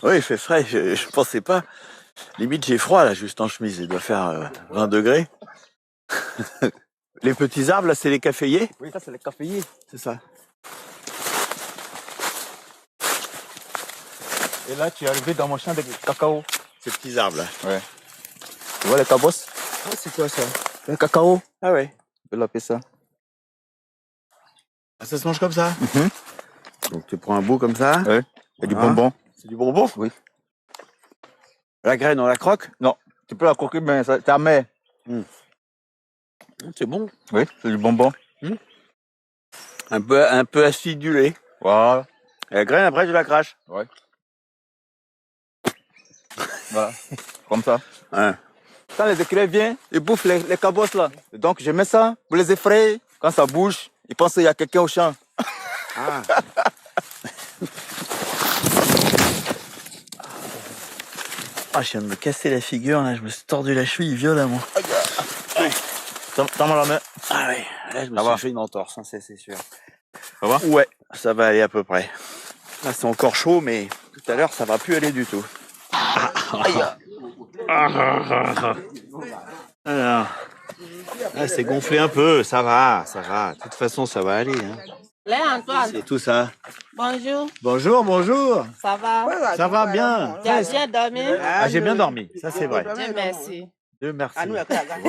Oui, il fait frais. Je pensais pas. Limite, j'ai froid, là, juste en chemise. Il doit faire 20 degrés. Les petits arbres, là, c'est les caféiers? Oui, ça, c'est les caféiers. C'est ça. Et là, tu es arrivé dans mon champ de cacao. Ces petits arbres, là. Ouais. Tu vois les cabosses? Ah, c'est quoi, ça? Le cacao. Ah ouais. On peut l'appeler ça. Ah, ça se mange comme ça? Donc, tu prends un bout comme ça? Ouais. Et du bonbon. C'est du bonbon? Oui. La graine, on la croque? Non. Tu peux la croquer, mais c'est amer. C'est bon. Oui, c'est du bonbon. Un peu acidulé. Voilà. Et la graine, après, tu la craches. Ouais. Voilà. Comme ça. Ouais. Quand les écureuils viennent, ils bouffent les cabosses là. Et donc je mets ça pour les effrayer. Quand ça bouge, ils pensent qu'il y a quelqu'un au champ. Ah. Ah, je viens de me casser la figure, là. Je me suis tordu la cheville violemment. Tends-moi la main. Ah oui, là, je me suis fait une entorse, hein, c'est sûr. Ça va? Ouais, ça va aller à peu près. Là, c'est encore chaud, mais tout à l'heure, ça va plus aller du tout. Alors, là, c'est gonflé un peu, ça va, ça va. De toute façon, ça va aller. Hein. Là, Antoine. C'est tout ça. Bonjour. Bonjour, bonjour. Ça va? Ça va bien. Tu as bien dormi? Ah, j'ai bien dormi, ça c'est vrai. Dieu merci. Dieu merci.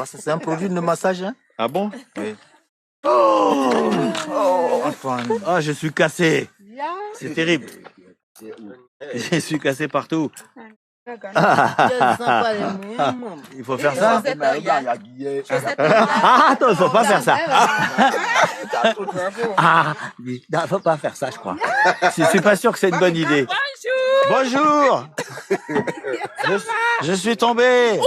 Ça, c'est un produit de massage, hein? Ah bon? Oui. Oh, Antoine. Ah, je suis cassé. C'est terrible. Je suis cassé partout. Il faut faire ça? Ah, attends, il faut pas faire ça. Ah, non, faut pas faire ça, je crois. Je suis pas sûr que c'est une bonne idée. Bonjour. Je suis tombé.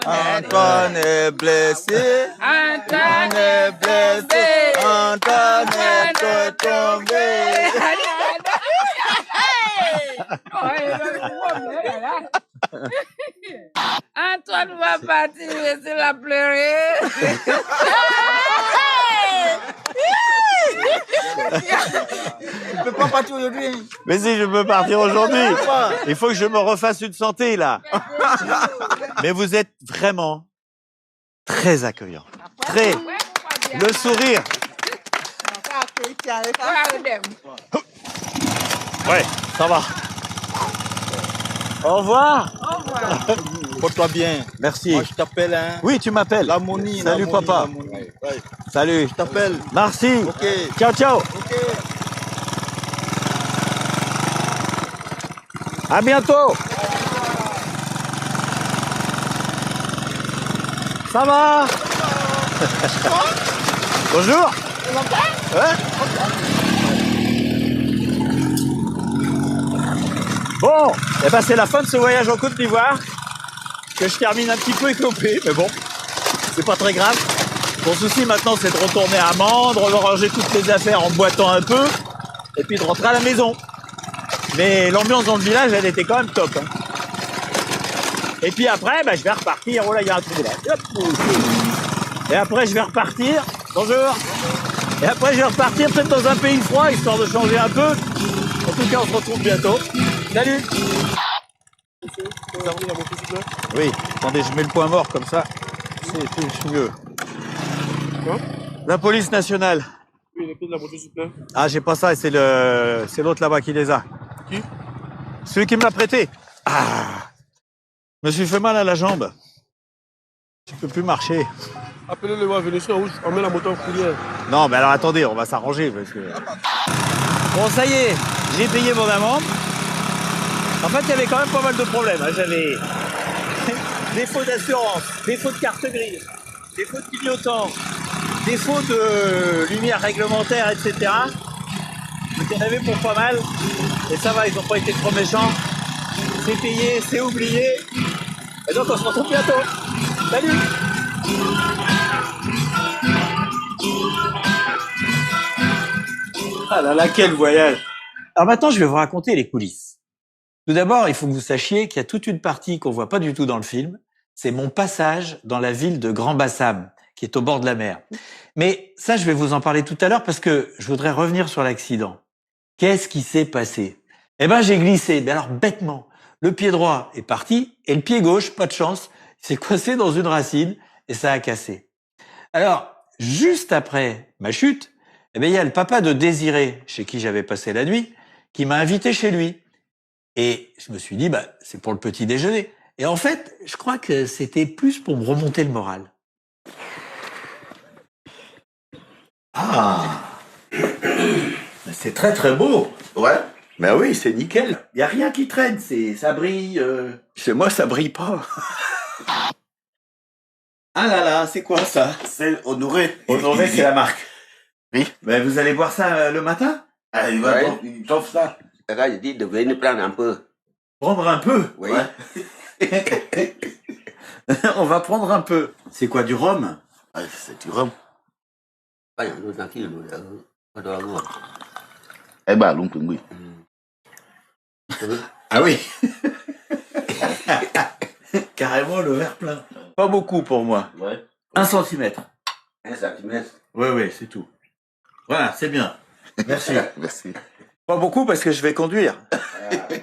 Antoine est blessé. Antoine est blessé. Antoine est tombé. Antoine va partir, laissez-la pleurer. Tu peux pas partir aujourd'hui. Mais si, je peux partir aujourd'hui. Il faut que je me refasse une santé, là. Mais vous êtes vraiment très accueillant. Très. Le sourire. Ouais, ça va. Au revoir. Au revoir. Porte-toi bien. Merci. Moi, je t'appelle, hein. Oui, tu m'appelles. L'harmonie. Salut, l'harmonie, papa. l'harmonie. Ouais. Salut. Je t'appelle. Merci. Ok. Ciao, ciao. Ok. À bientôt. Ça va? Bonjour. Ouais. Bon, eh ben c'est la fin de ce voyage en Côte d'Ivoire que je termine un petit peu éclopé, mais bon, c'est pas très grave. Mon souci maintenant, c'est de retourner à Mende, de ranger toutes les affaires en boitant un peu, et puis de rentrer à la maison. Mais l'ambiance dans le village, elle était quand même top. Hein. Et puis après, bah, je vais repartir. Oh là, il y a un trou là. Hop. Et après, je vais repartir. Bonjour. Et après, je vais repartir peut-être dans un pays froid, histoire de changer un peu. En tout cas, on se retrouve bientôt. Salut. Oui, attendez, je mets le point mort comme ça. C'est mieux. La police nationale. Oui, les clés de la voiture, s'il vous plaît. Ah, j'ai pas ça, c'est l'autre là-bas qui les a. Qui? Celui qui me l'a prêté. Ah, je me suis fait mal à la jambe. Je peux plus marcher. Appelez-le, va venir sur la route, emmène la moto en fourrière. Non, mais alors attendez, on va s'arranger parce que. Bon, ça y est, j'ai payé mon amende. En fait, il y avait quand même pas mal de problèmes. Hein. J'avais défaut d'assurance, défaut de carte grise, défaut de clignotant, défaut de lumière réglementaire, etc. Donc il y en avait pour pas mal. Et ça va, ils n'ont pas été trop méchants. C'est payé, c'est oublié. Et donc on se retrouve bientôt. Salut! Ah là là, quel voyage! Alors maintenant, je vais vous raconter les coulisses. Tout d'abord, il faut que vous sachiez qu'il y a toute une partie qu'on voit pas du tout dans le film. C'est mon passage dans la ville de Grand Bassam, qui est au bord de la mer. Mais ça, je vais vous en parler tout à l'heure parce que je voudrais revenir sur l'accident. Qu'est-ce qui s'est passé? Eh ben, j'ai glissé, mais alors bêtement. Le pied droit est parti et le pied gauche, pas de chance, il s'est coincé dans une racine et ça a cassé. Alors, juste après ma chute, eh ben, il y a le papa de Désiré, chez qui j'avais passé la nuit, qui m'a invité chez lui. Et je me suis dit, bah, c'est pour le petit déjeuner. Et en fait, je crois que c'était plus pour me remonter le moral. Ah, c'est très très beau. Ouais. Ben oui, c'est nickel. Il y a rien qui traîne, ça brille. Chez moi, ça brille pas. Ah là là, c'est quoi ça? C'est Honoré. Honoré, c'est la marque. Oui. Ben vous allez boire ça le matin? Ah, il va il t'offre ça. Là, il dit de venir prendre un peu. Prendre un peu? Oui. Ouais. On va prendre un peu. C'est quoi, du rhum? Ouais, c'est du rhum. Eh ben, l'on peut oui. Ah oui. Carrément le verre plein. Pas beaucoup pour moi. Ouais. 1 centimètre. 1 centimètre. Oui, c'est tout. Voilà, c'est bien. Merci. Merci. Pas beaucoup parce que je vais conduire.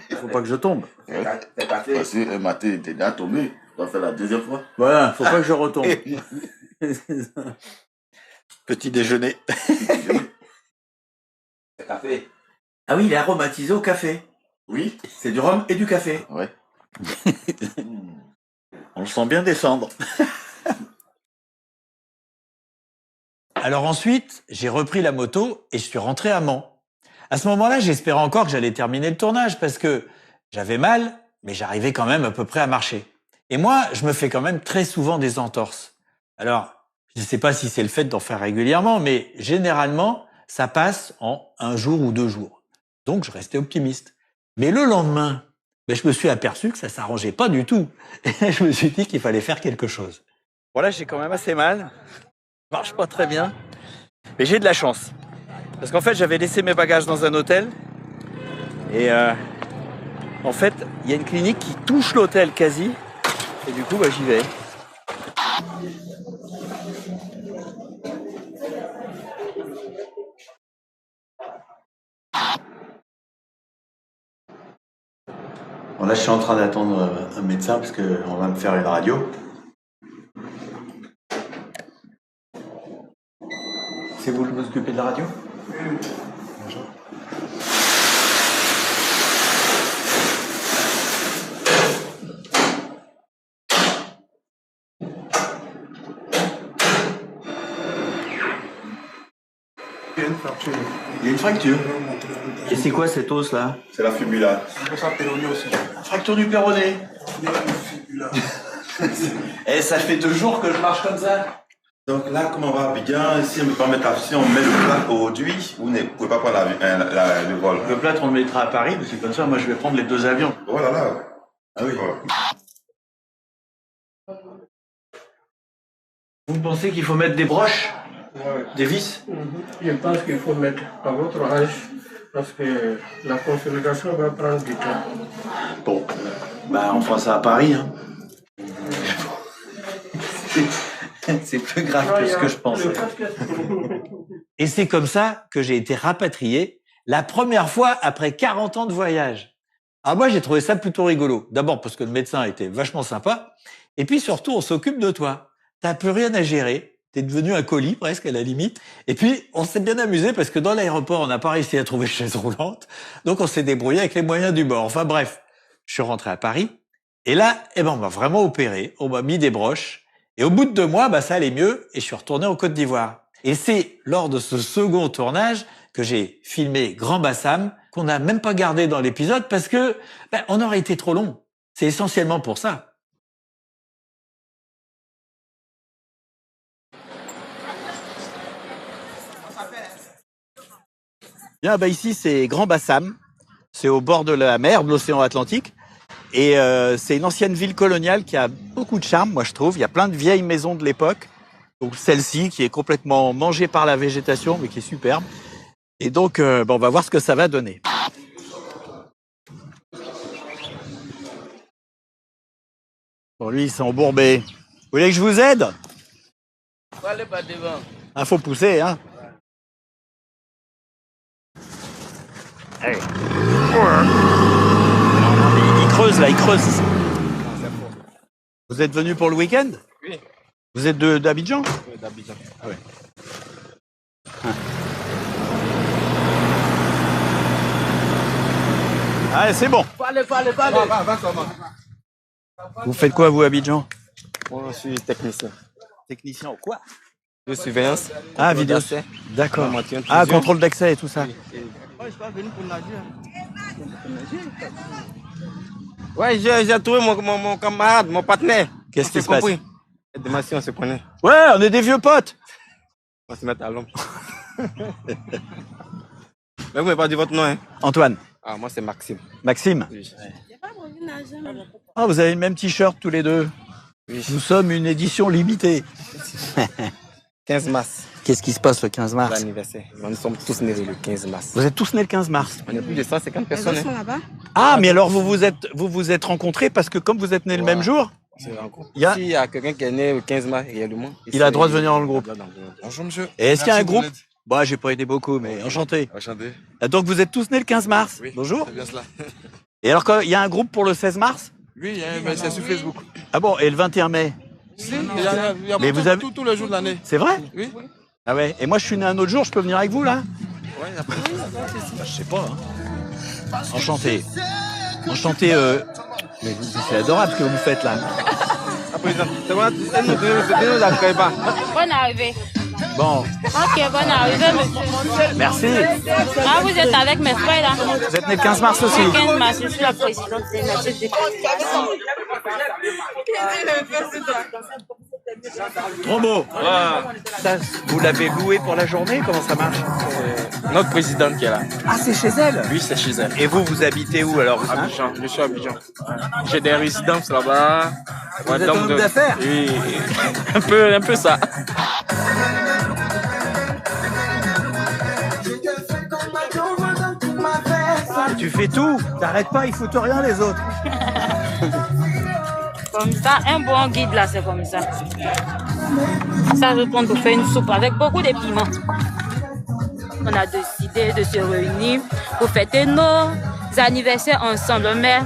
Il faut pas que je tombe. C'est parfait. Parce que un matin, il était déjà tombé. On va faire la deuxième fois. Voilà, faut pas que je retombe. Petit déjeuner. C'est café. Ah oui, il est aromatisé au café. Oui. C'est du rhum et du café. Ouais. On le sent bien descendre. Alors ensuite, j'ai repris la moto et je suis rentré à Mans. À ce moment-là, j'espérais encore que j'allais terminer le tournage parce que j'avais mal, mais j'arrivais quand même à peu près à marcher. Et moi, je me fais quand même très souvent des entorses. Alors, je ne sais pas si c'est le fait d'en faire régulièrement, mais généralement, ça passe en 1 jour ou 2 jours. Donc, je restais optimiste. Mais le lendemain, je me suis aperçu que ça s'arrangeait pas du tout. Et je me suis dit qu'il fallait faire quelque chose. Voilà, j'ai quand même assez mal. Je marche pas très bien. Mais j'ai de la chance. Parce qu'en fait, j'avais laissé mes bagages dans un hôtel. Et en fait, il y a une clinique qui touche l'hôtel quasi. Et du coup, j'y vais. Bon, là, je suis en train d'attendre un médecin parce qu'on va me faire une radio. C'est vous qui vous occupez de la radio? Bonjour. Il y a une fracture. Il y a une fracture. Et c'est quoi cette os là? C'est la fibula. Fracture du péroné. Et ça fait 2 jours que je marche comme ça. Donc là, comme on va à Abidjan, si on ne peut pas mettre si on met le plat aujourd'hui, vous ne pouvez pas prendre le vol. Le plâtre, on le mettra à Paris, parce que comme ça, moi, je vais prendre les 2 avions. Oh là là. Ah oui. Vous pensez qu'il faut mettre des broches? Des vis? Je pense qu'il faut mettre à votre âge parce que la consolidation va prendre du temps. Bon, on fera ça à Paris. Hein. C'est plus grave que ce que je pensais. Et c'est comme ça que j'ai été rapatrié la première fois après 40 ans de voyage. Alors moi, j'ai trouvé ça plutôt rigolo. D'abord parce que le médecin était vachement sympa. Et puis surtout, on s'occupe de toi. T'as plus rien à gérer. T'es devenu un colis presque à la limite. Et puis, on s'est bien amusé parce que dans l'aéroport, on n'a pas réussi à trouver de chaise roulante. Donc, on s'est débrouillé avec les moyens du bord. Enfin bref, je suis rentré à Paris. Et là, on m'a vraiment opéré. On m'a mis des broches. Et au bout de 2 mois, ça allait mieux et je suis retourné en Côte d'Ivoire. Et c'est lors de ce second tournage que j'ai filmé Grand Bassam, qu'on n'a même pas gardé dans l'épisode parce que on aurait été trop long. C'est essentiellement pour ça. Bien, ici, c'est Grand Bassam. C'est au bord de la mer, de l'océan Atlantique. Et c'est une ancienne ville coloniale qui a beaucoup de charme, moi je trouve. Il y a plein de vieilles maisons de l'époque. Donc celle-ci qui est complètement mangée par la végétation, mais qui est superbe. Et donc, on va voir ce que ça va donner. Bon, lui, il s'est embourbé. Vous voulez que je vous aide? Allez pas devant. Ah, faut pousser, hein. Allez. Il creuse là, il creuse. Vous êtes venu pour le week-end? Oui. Vous êtes d'Abidjan? Oui, d'Abidjan. Ah ouais. Allez, c'est bon. Allez. Vous faites quoi, vous, Abidjan? Moi, je suis technicien. Technicien en quoi? De surveillance. Ah, vidéo. D'accord. Ah, contrôle d'accès et tout ça. Moi, je suis pas venu pour nager. Ouais, j'ai trouvé mon camarade, mon partenaire. Qu'est-ce qui se passe? Demain, si on se connaît. Ouais, on est des vieux potes. On va se mettre à l'ombre. Mais vous m'avez pas dit votre nom, hein? Antoine. Ah, moi, c'est Maxime. Maxime? Oui. Ah, vous avez le même t-shirt tous les deux. Oui. Nous sommes une édition limitée. 15 mars. Qu'est-ce qui se passe le 15 mars? L'anniversaire. Nous sommes tous nés le 15 mars. Vous êtes tous nés le 15 mars? On est plus de 150 personnes. Hein. Ah, mais alors vous vous êtes rencontrés parce que comme vous êtes nés le même jour, S'il y a quelqu'un qui est né le 15 mars réellement, il a le droit de venir dans le groupe. Bonjour monsieur. Et est-ce qu'il y a un groupe? Bah, j'ai pas aidé beaucoup, mais enchanté. Enchanté. Ah, donc vous êtes tous nés le 15 mars? Oui, bonjour. c'est bien cela. Et alors, il y a un groupe pour le 16 mars? Oui, c'est sur Facebook. Ah bon, et le 21 mai? Si, il y a Mais vous avez... tous les jours de l'année. C'est vrai? Oui. Ah ouais, et moi je suis né un autre jour, je peux venir avec vous là? Ouais, il y a pas de bah, je sais pas. Hein. Enchanté. Enchanté. Mais c'est adorable ce que vous faites là. Bonne arrivée. Bon. Ok, bonne arrivée, monsieur. Merci. Ah, vous êtes avec mes frères là? Vous êtes né le 15 mars aussi? Le 15 mars, je suis la présidente des Natifs du Trop beau. Ça, vous l'avez loué pour la journée? Comment ça marche? Notre présidente qui est là. Ah, c'est chez elle? Oui, c'est chez elle. Et vous habitez où alors? Abidjan, je suis à Abidjan. J'ai des résidences là-bas. Vous êtes un homme d'affaires? Oui, un peu ça. Tu fais tout, t'arrêtes pas, ils foutent rien les autres. Comme ça, un bon guide là, c'est comme ça. Ça, je compte pour faire une soupe avec beaucoup de piments. On a décidé de se réunir pour fêter nos anniversaires ensemble. Mais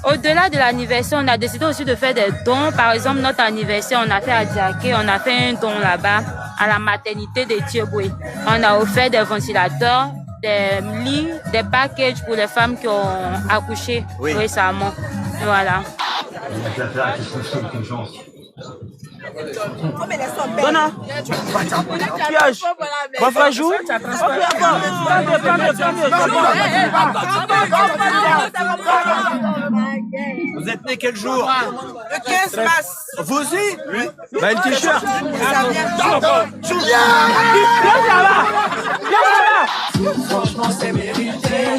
au-delà de l'anniversaire, on a décidé aussi de faire des dons. Par exemple, notre anniversaire, on a fait à Diaké, on a fait un don là-bas à la maternité de Thieboué. On a offert des ventilateurs, des lits, des packages pour les femmes qui ont accouché récemment. Voilà. Donna, piège. Mon frère joue. Vous êtes né quel jour? Le 15 mars. Vous aussi? Oui. Bah, le t-shirt. Franchement, c'est mérité.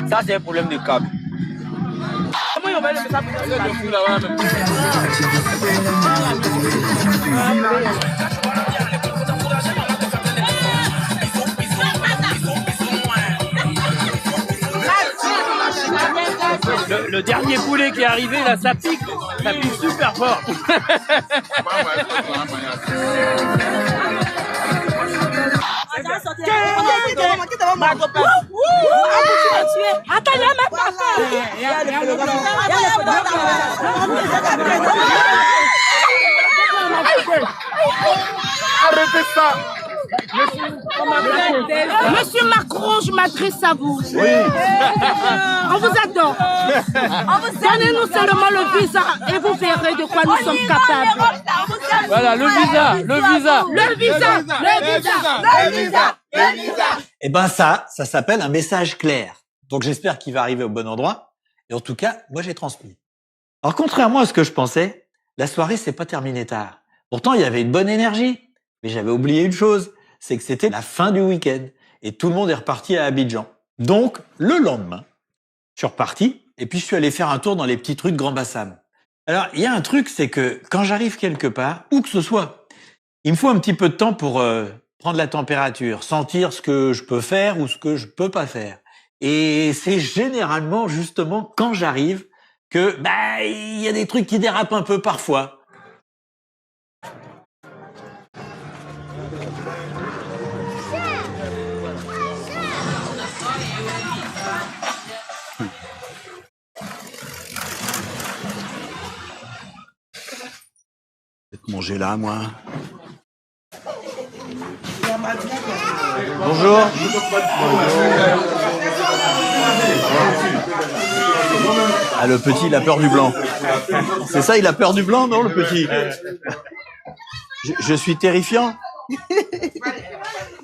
Ça, c'est un problème de câble. Comment on va le mettre Le dernier poulet qui est arrivé là, ça pique super fort. Arrêtez ça. Monsieur Macron, je m'adresse à vous. Oui. On vous adore. Donnez-nous seulement le visa et vous verrez de quoi nous sommes capables. Voilà, le visa. Eh ben ça s'appelle un message clair. Donc j'espère qu'il va arriver au bon endroit. Et en tout cas, moi j'ai transmis. Alors contrairement à ce que je pensais, la soirée s'est pas terminée tard. Pourtant il y avait une bonne énergie. Mais j'avais oublié une chose, c'est que c'était la fin du week-end. Et tout le monde est reparti à Abidjan. Donc le lendemain, je suis reparti et puis je suis allé faire un tour dans les petites rues de Grand Bassam. Alors il y a un truc, c'est que quand j'arrive quelque part, où que ce soit, il me faut un petit peu de temps pour prendre la température, sentir ce que je peux faire ou ce que je peux pas faire. Et c'est généralement justement quand j'arrive que il y a des trucs qui dérapent un peu parfois. Je vais te manger là, moi. Bonjour. Ah, le petit, il a peur du blanc. C'est ça, il a peur du blanc, non, le petit? Je suis terrifiant.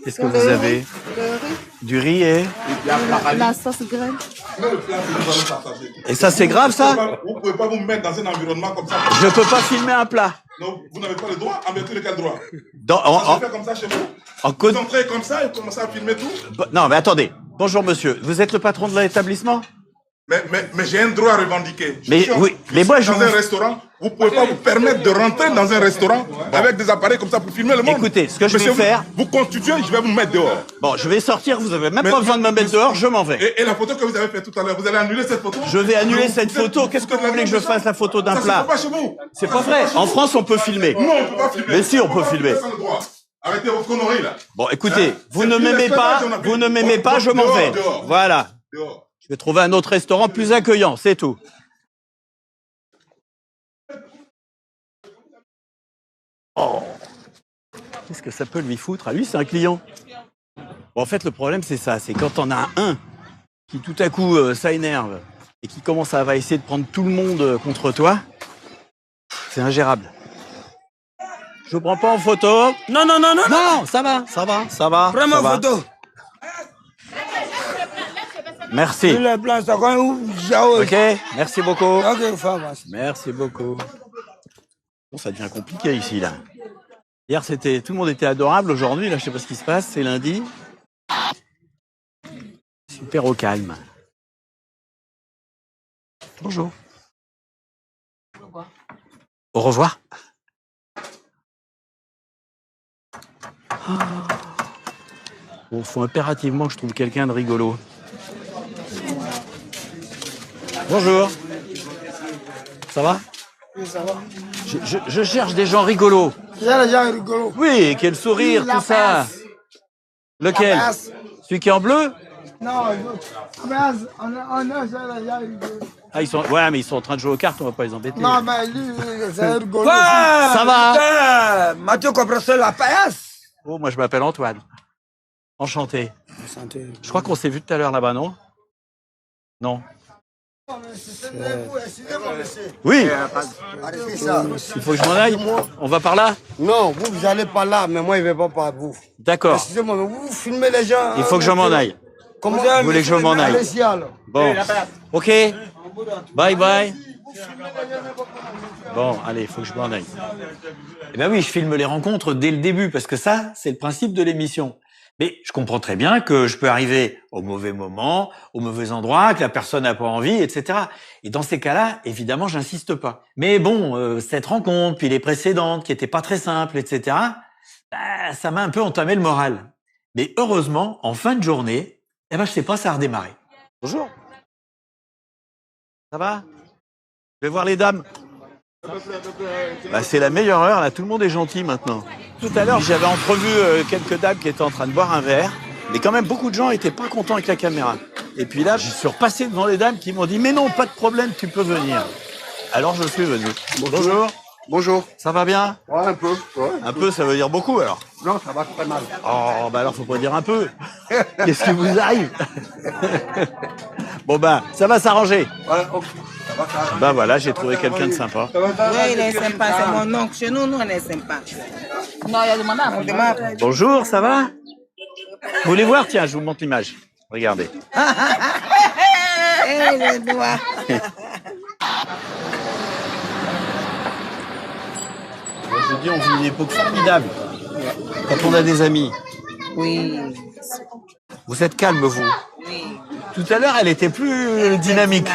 Qu'est-ce que vous avez? Du riz et la sauce graine. Et ça, c'est grave, ça? Vous ne pouvez pas vous mettre dans un environnement comme ça. Je peux pas filmer un plat. Non, vous n'avez pas le droit. En vertu de quel droit? Ça se fait comme ça chez vous? En Vous entrez comme ça et vous commencez à filmer tout? Non, mais attendez. Bonjour, monsieur. Vous êtes le patron de l'établissement? Mais j'ai un droit à revendiquer. Mais oui, mais moi je dans un restaurant, vous pouvez pas vous permettre de rentrer dans un restaurant avec des appareils comme ça pour filmer le monde. Écoutez, ce que je vais faire, vous constituez, je vais vous mettre dehors. Bon, je vais sortir, vous avez même pas besoin de me mettre dehors, je m'en vais. Et la photo que vous avez faite tout à l'heure, vous allez annuler cette photo? Je vais annuler cette photo. Qu'est-ce que vous voulez que je fasse la photo d'un plat? Ça, c'est pas chez vous. C'est pas vrai. En France, on peut filmer. Non, on peut pas filmer. Mais si, on peut filmer. Arrêtez vos conneries là. Bon, écoutez, vous ne m'aimez pas, je m'en vais. Voilà. Je vais trouver un autre restaurant plus accueillant, c'est tout. Oh, qu'est-ce que ça peut lui foutre? À lui, c'est un client. Bon, en fait, le problème, c'est ça. C'est quand on a un qui, tout à coup, ça énerve et qui commence à va essayer de prendre tout le monde contre toi, c'est ingérable. Je vous prends pas en photo. Non, non, non, non. Non, ça va. Prends-moi en photo. Merci. Ok, merci beaucoup. Ok, merci beaucoup. Bon, ça devient compliqué ici, là. Hier, tout le monde était adorable. Aujourd'hui, là, je sais pas ce qui se passe. C'est lundi. Super au calme. Bonjour. Au revoir. Bon, faut impérativement que je trouve quelqu'un de rigolo. Bonjour. Ça va? Oui, ça va. Je cherche des gens rigolos. Il y a des gens rigolos. Oui, quel sourire, Oui, tout ça. Lequel? Celui qui est en bleu? Non, on a des gens rigolos. Ah, ouais, mais ils sont en train de jouer aux cartes, on va pas les embêter. Non, mais lui, c'est rigolo. Ça va? Mathieu Compresseur, la paillasse. Oh, moi je m'appelle Antoine. Enchanté. Enchanté. Je crois qu'on s'est vu tout à l'heure là-bas, non? Non. Oui. Il faut que je m'en aille. On va par là? Non, vous allez par là, mais moi, je ne vais pas par vous. D'accord. Excusez-moi, mais vous filmez les gens. Il faut que je m'en aille. Comment vous voulez que je m'en aille? Bon. Ok. Bye bye. Bon, allez, il faut que je m'en aille. Eh ben oui, je filme les rencontres dès le début, parce que ça, c'est le principe de l'émission. Mais je comprends très bien que je peux arriver au mauvais moment, au mauvais endroit, que la personne n'a pas envie, etc. Et dans ces cas-là, évidemment, j'insiste pas. Mais bon, cette rencontre, puis les précédentes, qui étaient pas très simples, etc., bah, ça m'a un peu entamé le moral. Mais heureusement, en fin de journée, eh ben, je sais pas, ça a redémarré. Bonjour. Ça va? Je vais voir les dames. Bah, c'est la meilleure heure, là, tout le monde est gentil maintenant. Tout à l'heure, j'avais entrevu quelques dames qui étaient en train de boire un verre, mais quand même, beaucoup de gens étaient pas contents avec la caméra. Et puis là, je suis repassé devant les dames qui m'ont dit « Mais non, pas de problème, tu peux venir. » Alors, je suis venu. Bonjour. Bonjour. Ça va bien? Ouais, un peu. Ouais, un peu, ça veut dire beaucoup, alors? Non, ça va très mal. Oh, bah alors, faut pas dire un peu. Qu'est-ce qui vous arrive? Bon, bah, ça va s'arranger. Ouais, ok. Bah voilà, j'ai trouvé quelqu'un de sympa. Oui, il est sympa, c'est mon oncle. Chez nous, on est sympa. Non, il y a des mamans. Bonjour, ça va? Vous voulez voir? Tiens, je vous montre l'image. Regardez. Eh, les doigts. Je dis, on vit une époque formidable. Quand on a des amis. Oui. Vous êtes calme, vous? Oui. Tout à l'heure, elle était plus dynamique.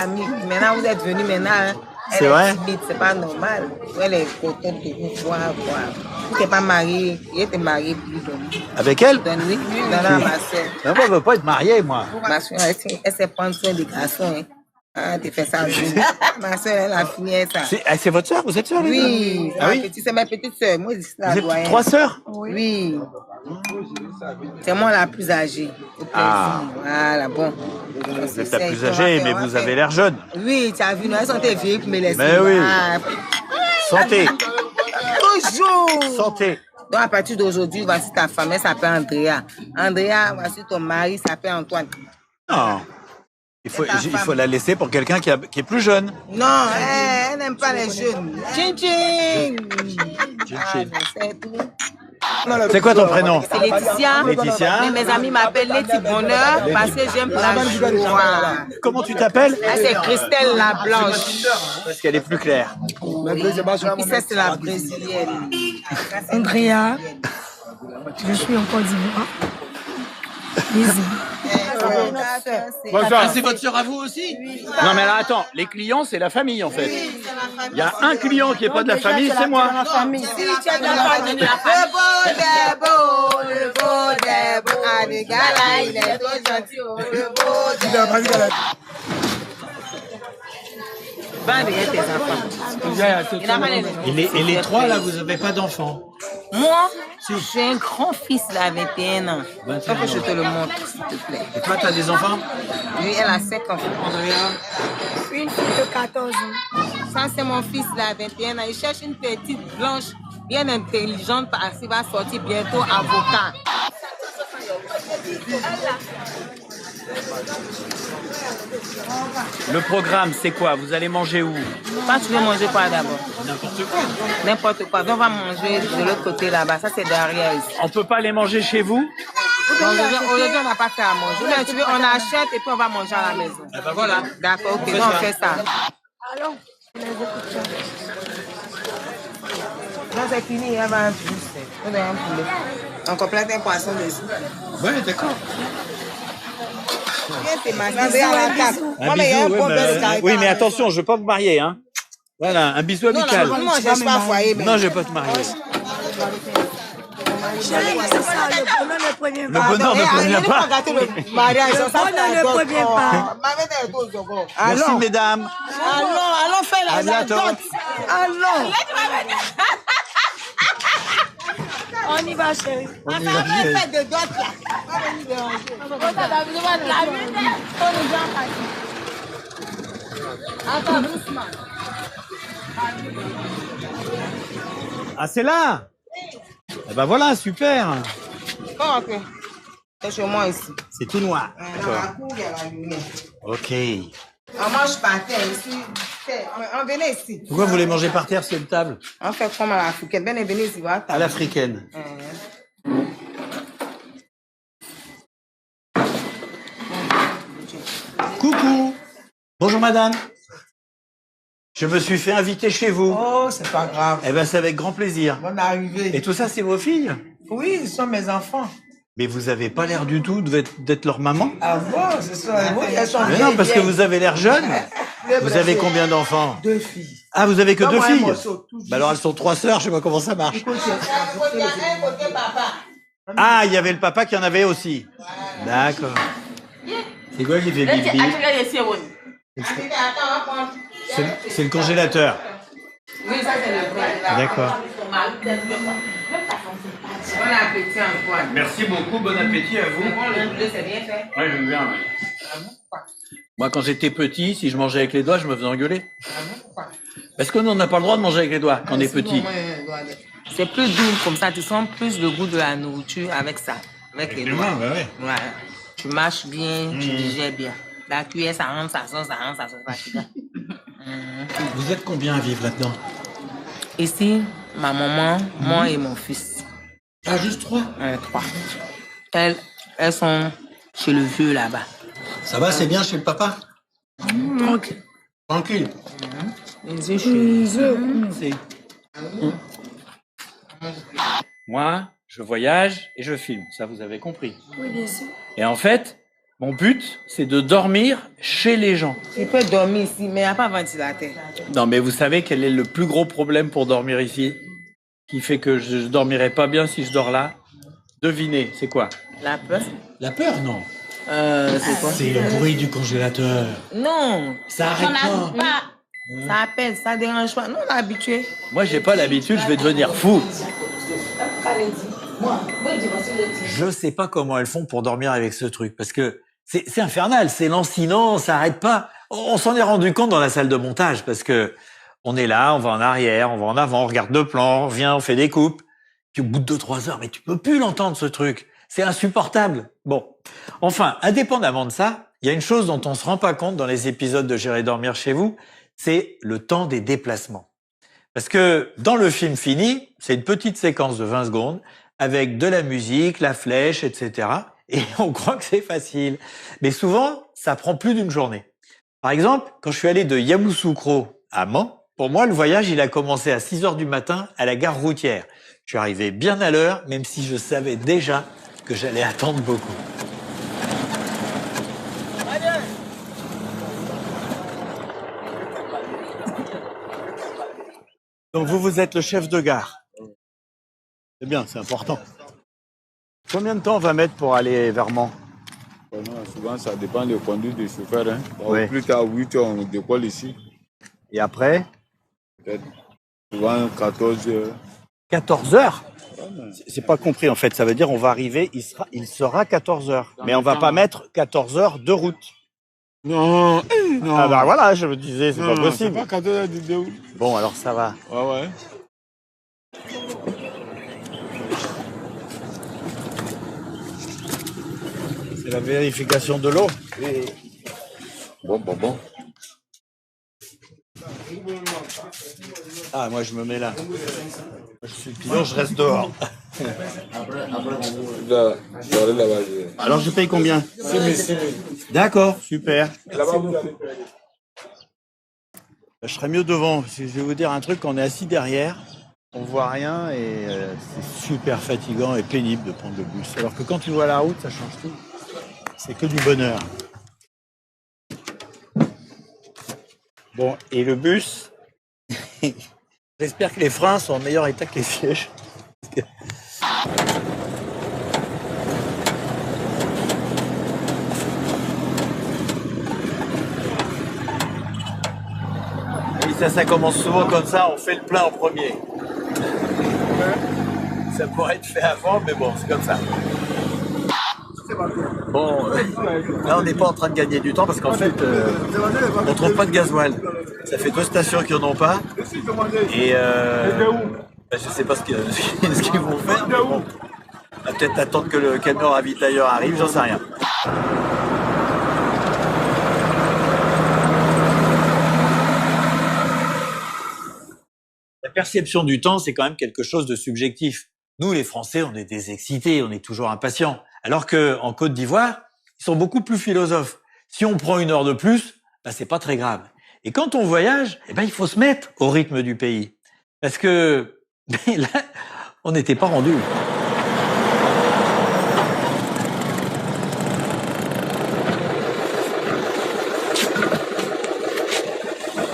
Maintenant, vous êtes venu maintenant. Hein. C'est vrai? C'est pas normal. Elle est contente de vous voir. Tu n'es pas marié. Il était marié plus de nous. Avec elle? Oui, dans ma soeur. Mais moi, je ne veux pas être marié, moi. Ma soeur, elle sait prendre soin des garçons. Hein. Ah, tu fais ça. Ma soeur, elle a fini ça. C'est votre soeur? Vous êtes soeur? Oui. Ah, oui? C'est ma petite soeur. Moi, vous êtes 3 sœurs? Oui. C'est moi la plus âgée. Ah. Voilà, bon. Vous êtes la plus âgée, mais vous avez l'air jeune. Oui, tu as vu, nous, elles sont tes vieilles pour me laisser. Mais oui. Santé. Toujours. Santé. Donc, à partir d'aujourd'hui, voici ta femme, elle s'appelle Andrea. Andrea, voici ton mari, s'appelle Antoine. Non. Il faut la laisser pour quelqu'un qui est plus jeune. Non, elle n'aime pas les jeunes. Chin chin. Chin chin. C'est tout. C'est quoi ton prénom? C'est Laetitia. Laetitia. Mais mes amis m'appellent Leti Bonheur parce que j'aime la joie. Comment tu t'appelles? C'est Christelle la Blanche. Parce qu'elle est plus claire. Et puis ça, c'est la brésilienne. Andrea, je suis en Côte d'Ivoire. Lizzie. Bonsoir. C'est votre sœur à vous aussi? Non mais alors attends, les clients c'est la famille en fait. Il y a un client qui est pas de la famille, c'est moi. Si tu es de la famille, le beau des beaux. Ah, le gars là, il est trop gentil. Le beau des beaux. Va avec tes enfants. Et les trois là, vous avez pas d'enfants? Moi, j'ai un grand-fils là, 21 ans. Faut que je te le montre, s'il te plaît. Et toi, t'as des enfants? Oui, elle a 5 enfants. Une fille de 14 ans. Ça, c'est mon fils là, 21 ans. Il cherche une petite blanche, bien intelligente, parce qu'il va sortir bientôt avocat. Le programme, c'est quoi? Vous allez manger où? Toi, tu veux manger quoi d'abord? N'importe quoi. N'importe quoi. Donc, on va manger de l'autre côté là-bas. Ça, c'est derrière ici. On peut pas les manger chez vous? Aujourd'hui, on n'a pas fait à manger. Mais tu veux, on achète et puis on va manger à la maison. Eh ben voilà. D'accord, ok, donc on fait ça. Allons. Non, c'est fini, elle va juste. On a un poulet. On complète un poisson dessus. Ouais, d'accord. Viens, t'es marié à la table. Un bisou, oui, mais attention, je veux pas me marier, hein. Voilà, un bisou amical. Non, je ne pas foyer. Non, je vais pas te marier. Chérie, c'est ça, le bonheur ne prévient Le pas. bonheur ne prévient pas. Le bonheur ne prévient pas. Merci, mesdames. Allons faire À la bientôt. dot. Allons. On y va, chérie. On va faire de dot là. Attends, doucement. Ah, c'est là? Eh ben voilà, super. Bon, ok. C'est chez moi ici. C'est tout noir. Dans la cour, il y a la lumière. Ok. On mange par terre ici. On venait ici. Pourquoi vous voulez manger par terre sur une table? On fait comme à l'africaine. Venez ici, voilà. À l'africaine. Coucou. Bonjour madame. Je me suis fait inviter chez vous. Oh, c'est pas grave. Eh ben c'est avec grand plaisir. Bonne arrivée. Et tout ça, c'est vos filles? Oui, ce sont mes enfants. Mais vous avez pas l'air du tout d'être leur maman. Ah bon, ce sont oui, elles sont Mais non, parce que vous avez l'air jeune. Vous avez combien d'enfants? 2 filles. Ah, vous avez que Comme 2 un filles? morceau, tout Bah alors elles sont 3 sœurs, je sais pas comment ça marche. Écoute, il y a un côté papa. Ah, il y avait le papa qui en avait aussi. D'accord. C'est quoi qui fait bibi? C'est le congélateur. Oui, ça c'est le vrai. D'accord. Bon appétit Antoine. Merci beaucoup, bon appétit à vous. C'est bon, le poulet c'est bien fait. Ouais, j'aime bien. Moi, quand j'étais petit, si je mangeais avec les doigts, je me faisais engueuler. Parce que nous, on n'a pas le droit de manger avec les doigts quand on est petit. C'est plus doux comme ça, tu sens plus le goût de la nourriture avec ça, avec les doigts. Ouais. Ouais. Tu mâches bien, tu digères bien. La cuillère, ça rentre, ça sort, ça fatigue. Vous êtes combien à vivre là-dedans? Ici, ma maman, moi et mon fils. Ah, juste 3? 3. Elles sont chez le vieux là-bas. Ça va, c'est bien chez le papa? Tranquille. Tranquille. Les yeux chez Moi, je voyage et je filme. Ça, vous avez compris. Oui, bien sûr. Et en fait, mon but, c'est de dormir chez les gens. Tu peux dormir ici, mais il n'y a pas de ventilateur. Non, mais vous savez quel est le plus gros problème pour dormir ici? Qui fait que je ne dormirai pas bien si je dors là? Devinez, c'est quoi? La peur? La peur, non. C'est quoi? C'est le bruit du congélateur. Non. Ça arrête pas. Ça appelle, ça dérange pas. Non, on est habitué. Moi, j'ai pas l'habitude, je vais devenir fou. Je sais pas comment elles font pour dormir avec ce truc, parce que c'est infernal, c'est lancinant, ça arrête pas. On s'en est rendu compte dans la salle de montage, parce que on est là, on va en arrière, on va en avant, on regarde 2 plans, on revient, on fait des coupes. Puis au bout de 2-3 heures, mais tu peux plus l'entendre, ce truc. C'est insupportable. Bon. Enfin, indépendamment de ça, il y a une chose dont on se rend pas compte dans les épisodes de J'irai dormir chez vous, c'est le temps des déplacements. Parce que dans le film fini, c'est une petite séquence de 20 secondes avec de la musique, la flèche, etc. Et on croit que c'est facile. Mais souvent, ça prend plus d'une journée. Par exemple, quand je suis allé de Yamoussoukro à Mans, pour moi, le voyage, il a commencé à 6 heures du matin à la gare routière. Je suis arrivé bien à l'heure, même si je savais déjà que j'allais attendre beaucoup. Donc vous êtes le chef de gare. C'est bien, c'est important. Combien de temps on va mettre pour aller vers Mans? Souvent, ça dépend de la conduite du chauffeur. Hein. Oui. Plus tard, 8 heures, on décolle ici. Et après? Peut-être souvent 14 heures. 14 heures? C'est pas compris en fait. Ça veut dire on va arriver, il sera 14 heures. Mais on va pas mettre 14 heures de route. Non, non. Ah bah voilà, je me disais, c'est pas possible. C'est pas 14 heures de route. Bon, alors ça va. Ouais. C'est la vérification de l'eau. Bon. Ah, moi je me mets là. Je suis pilote, je reste dehors. Alors je paye combien? 6 000. D'accord, super. Je serais mieux devant. Je vais vous dire un truc, quand on est assis derrière, on voit rien et c'est super fatigant et pénible de prendre le bus. Alors que quand tu vois la route, ça change tout. C'est que du bonheur. Bon, et le bus, j'espère que les freins sont en meilleur état que les sièges. Et ça commence souvent comme ça, on fait le plein en premier. Ça pourrait être fait avant, mais bon, c'est comme ça. Bon, là on n'est pas en train de gagner du temps parce qu'en fait, on ne trouve pas de gasoil. Ça fait 2 stations qui n'en ont pas. Et je ne sais pas ce qu'ils vont faire. Mais bon, on va peut-être attendre que le camion ravitailleur arrive, j'en sais rien. La perception du temps, c'est quand même quelque chose de subjectif. Nous, les Français, on est des excités, on est toujours impatients. Alors qu'en Côte d'Ivoire, ils sont beaucoup plus philosophes. Si on prend 1 heure de plus, c'est pas très grave. Et quand on voyage, il faut se mettre au rythme du pays. Parce que là, on n'était pas rendu.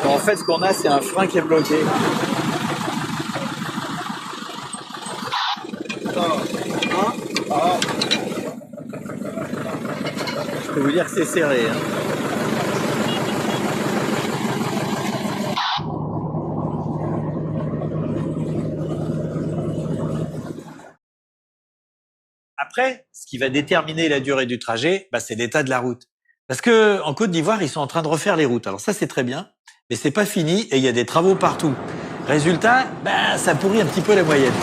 En fait, ce qu'on a, c'est un frein qui est bloqué. Je peux vous dire que c'est serré. Après, ce qui va déterminer la durée du trajet, c'est l'état de la route. Parce que en Côte d'Ivoire, ils sont en train de refaire les routes. Alors ça, c'est très bien, mais c'est pas fini et il y a des travaux partout. Résultat, ça pourrit un petit peu la moyenne.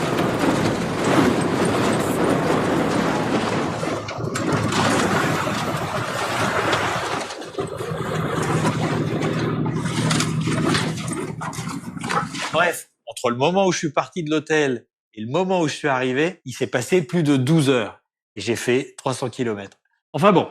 Bref, entre le moment où je suis parti de l'hôtel et le moment où je suis arrivé, il s'est passé plus de 12 heures. Et j'ai fait 300 km. Enfin bon,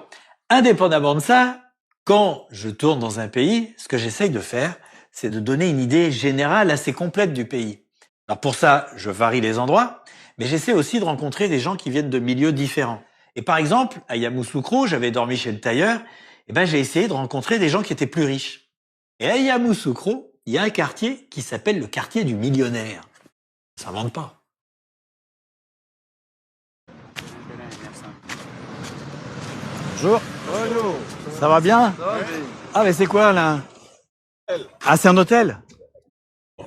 indépendamment de ça, quand je tourne dans un pays, ce que j'essaye de faire, c'est de donner une idée générale assez complète du pays. Alors pour ça, je varie les endroits, mais j'essaie aussi de rencontrer des gens qui viennent de milieux différents. Et par exemple, à Yamoussoukro, j'avais dormi chez le tailleur, j'ai essayé de rencontrer des gens qui étaient plus riches. Et à Yamoussoukro, il y a un quartier qui s'appelle le quartier du millionnaire. Ça s'invente pas. Bonjour. Bonjour. Ça va bien? Ah, mais c'est quoi là? Ah, c'est un hôtel? On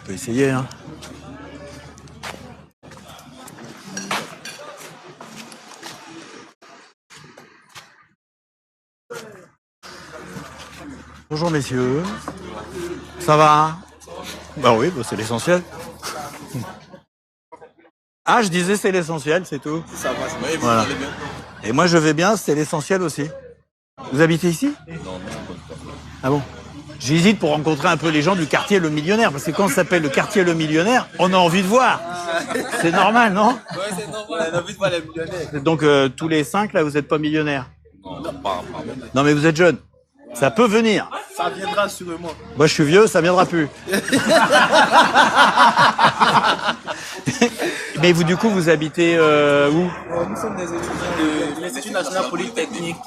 peut essayer, hein. Bonjour messieurs. Ça va? Bah oui, c'est l'essentiel. Ah, je disais c'est l'essentiel, c'est tout. Ça va, oui, voilà. Vous allez bien. Et moi je vais bien, c'est l'essentiel aussi. Vous habitez ici? Non. Ah bon? J'hésite pour rencontrer un peu les gens du quartier Le Millionnaire, parce que quand ça s'appelle le quartier Le Millionnaire, on a envie de voir. C'est normal, non? Ouais, c'est normal, on a envie de voir les millionnaires. Donc tous les 5, là, vous n'êtes pas millionnaires? Non, pas même. Non, mais vous êtes jeune. Ça peut venir. Ça viendra sûrement. Moi, je suis vieux, ça viendra plus. Mais vous, du coup, vous habitez où? Nous sommes des étudiants de l'Institut national polytechnique,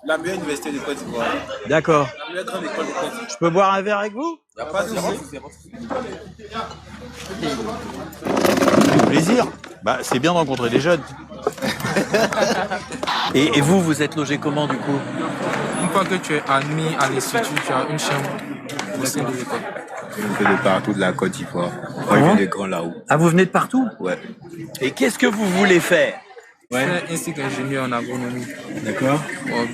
la meilleure université de Côte d'Ivoire. D'accord. La meilleure grande école de Côte d'Ivoire. Je peux boire un verre avec vous? Il n'y a pas de souci. Plaisir. Bah, c'est bien de rencontrer des jeunes. Et vous, vous êtes logé comment, du coup? Une fois que tu es admis à l'Institut, tu as une chambre au sein de l'école. Je viens de partout de la Côte d'Ivoire. Moi, je viens de Grand Laou. Ah, vous venez de partout? Ouais. Et qu'est-ce que vous voulez faire? Je suis ainsi qu'ingénieur en agronomie. D'accord.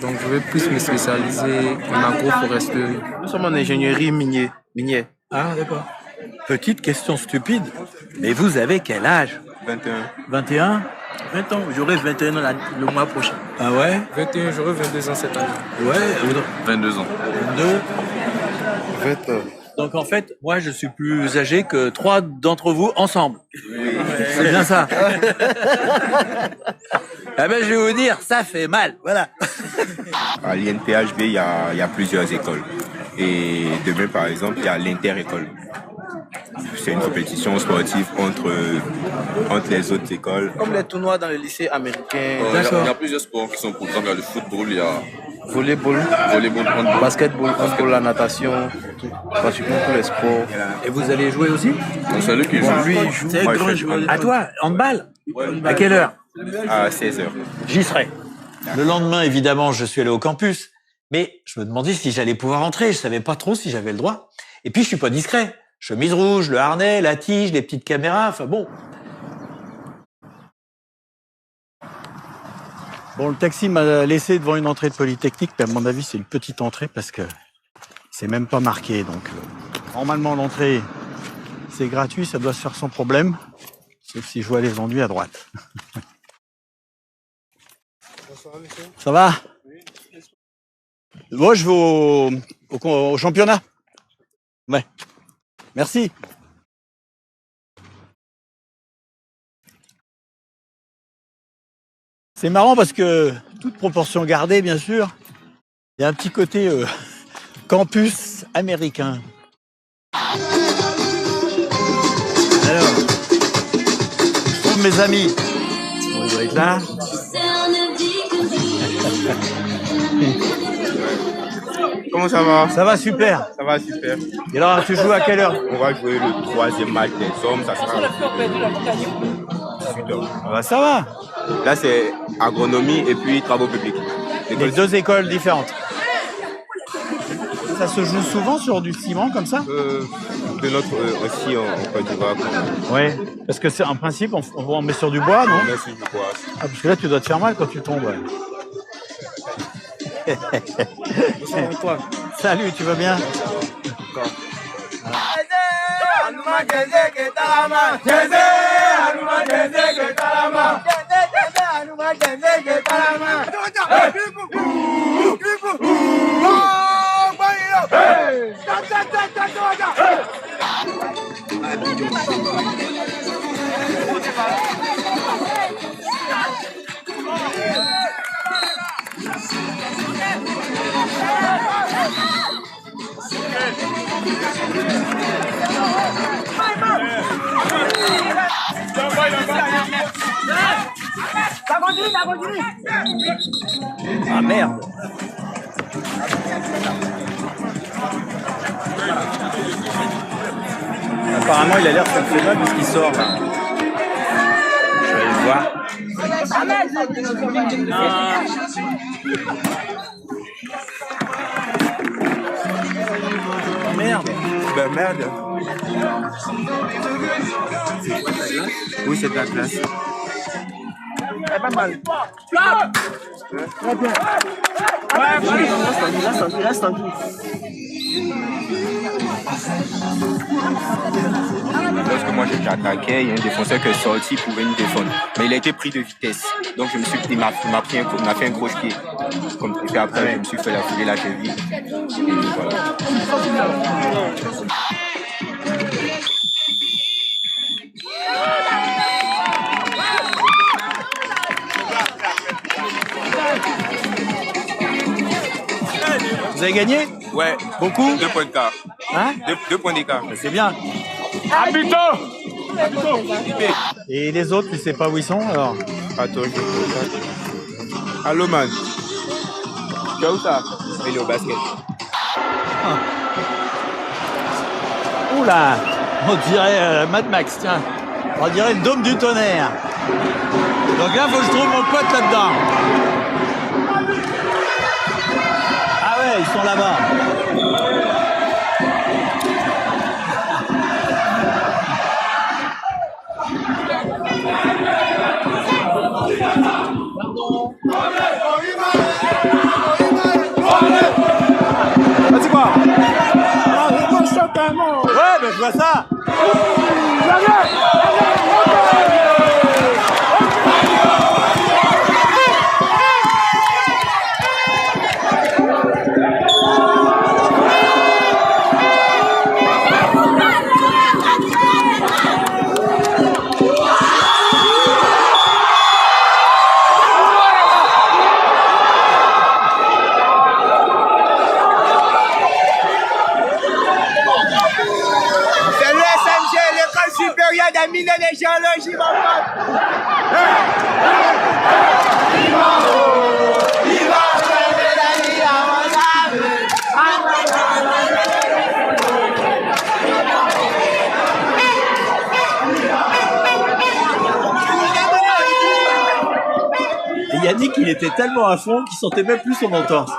Donc, je vais plus me spécialiser en agroforesterie. Nous sommes en ingénierie minière. Ah, d'accord. Petite question stupide, mais vous avez quel âge? 21. 21? 20 ans, j'aurai 21 ans le mois prochain. Ah ouais? 21, j'aurai 22 ans cette année. Ouais. 22 ans. 22? 20 ans. Donc en fait, moi je suis plus âgé que 3 d'entre vous ensemble. Oui. C'est bien ça. Ah ben je vais vous dire, ça fait mal. Voilà. À l'INPHB, il y a plusieurs écoles. Et demain, par exemple, il y a l'inter-école. C'est une compétition sportive entre les autres écoles. Comme les tournois dans les lycées américains. Il y a plusieurs sports qui sont programmés. Il y a le football, il y a volleyball, handball, basketball, handball, la natation, pratiquement tous les sports. Et vous allez jouer aussi? C'est lui qui joue. Lui, il joue. C'est un grand joueur. À toi, handball? À quelle heure? À 16h. J'y serai. Le lendemain, évidemment, je suis allé au campus. Mais je me demandais si j'allais pouvoir entrer. Je savais pas trop si j'avais le droit. Et puis, je suis pas discret. Chemise rouge, le harnais, la tige, les petites caméras, enfin bon. Bon, le taxi m'a laissé devant une entrée de Polytechnique, mais à mon avis, c'est une petite entrée parce que c'est même pas marqué. Donc, normalement, l'entrée, c'est gratuit, ça doit se faire sans problème. Sauf si je vois les ennuis à droite. Bonsoir, monsieur. Ça va? Moi, je vais au championnat. Ouais. Merci. C'est marrant parce que, toute proportion gardée, bien sûr, il y a un petit côté campus américain. Alors, je trouve mes amis. Vous doit être là. Comment ça va? Ça va super. Ça va super. Et alors, tu joues à quelle heure? On va jouer le 3e match des hommes, ça sera 18h. Ah bah ça va. Là, c'est agronomie et puis travaux publics. Les deux écoles différentes. Ça se joue souvent sur du ciment comme ça? De notre aussi en Côte d'Ivoire. Oui, parce que c'est en principe, on met sur du bois, non? On met sur du bois. Ah, parce que là, tu dois te faire mal quand tu tombes. Ouais. Salut, tu vas bien? Ah merde. Apparemment, il a l'air fonctionnel parce qu'il sort là. Je vais aller le voir. Oh, merde. Ben merde. Oui, c'est de la classe. Pas mal. Très bien. Reste tranquille. Lorsque moi j'ai attaqué, il y a un défenseur qui est sorti pour venir défendre. Mais il a été pris de vitesse. Donc je me suis dit, il m'a fait un gros pied. Comme, et puis après, je me suis fait la fouler la cheville. Et voilà. Vous avez gagné? Ouais. Beaucoup? 2 points d'écart. Hein? 2 points d'écart. C'est bien. Habito! Et les autres, tu sais pas où ils sont alors? Attends, je regarde. Allô, man. Tu es où ça? Il est au basket. Oula, on dirait Mad Max, tiens. On dirait le dôme du tonnerre. Donc là, faut que je trouve mon pote là-dedans. Ah ouais, ils sont là-bas. Vas-y quoi? Ouais, ben je vois ça. C'est le SMG, l'école supérieure des mines et des géologies, mon Et Yannick, il était tellement à fond qu'il sentait même plus son entorse.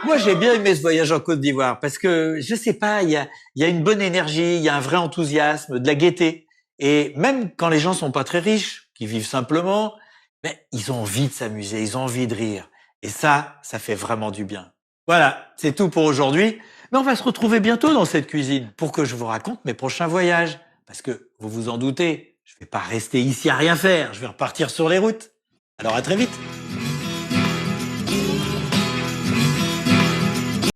Moi, j'ai bien aimé ce voyage en Côte d'Ivoire parce que, je sais pas, il y a une bonne énergie, il y a un vrai enthousiasme, de la gaieté. Et même quand les gens sont pas très riches, qui vivent simplement, mais ils ont envie de s'amuser, ils ont envie de rire. Et ça fait vraiment du bien. Voilà, c'est tout pour aujourd'hui. Mais on va se retrouver bientôt dans cette cuisine pour que je vous raconte mes prochains voyages. Parce que, vous vous en doutez, je vais pas rester ici à rien faire, je vais repartir sur les routes. Alors à très vite.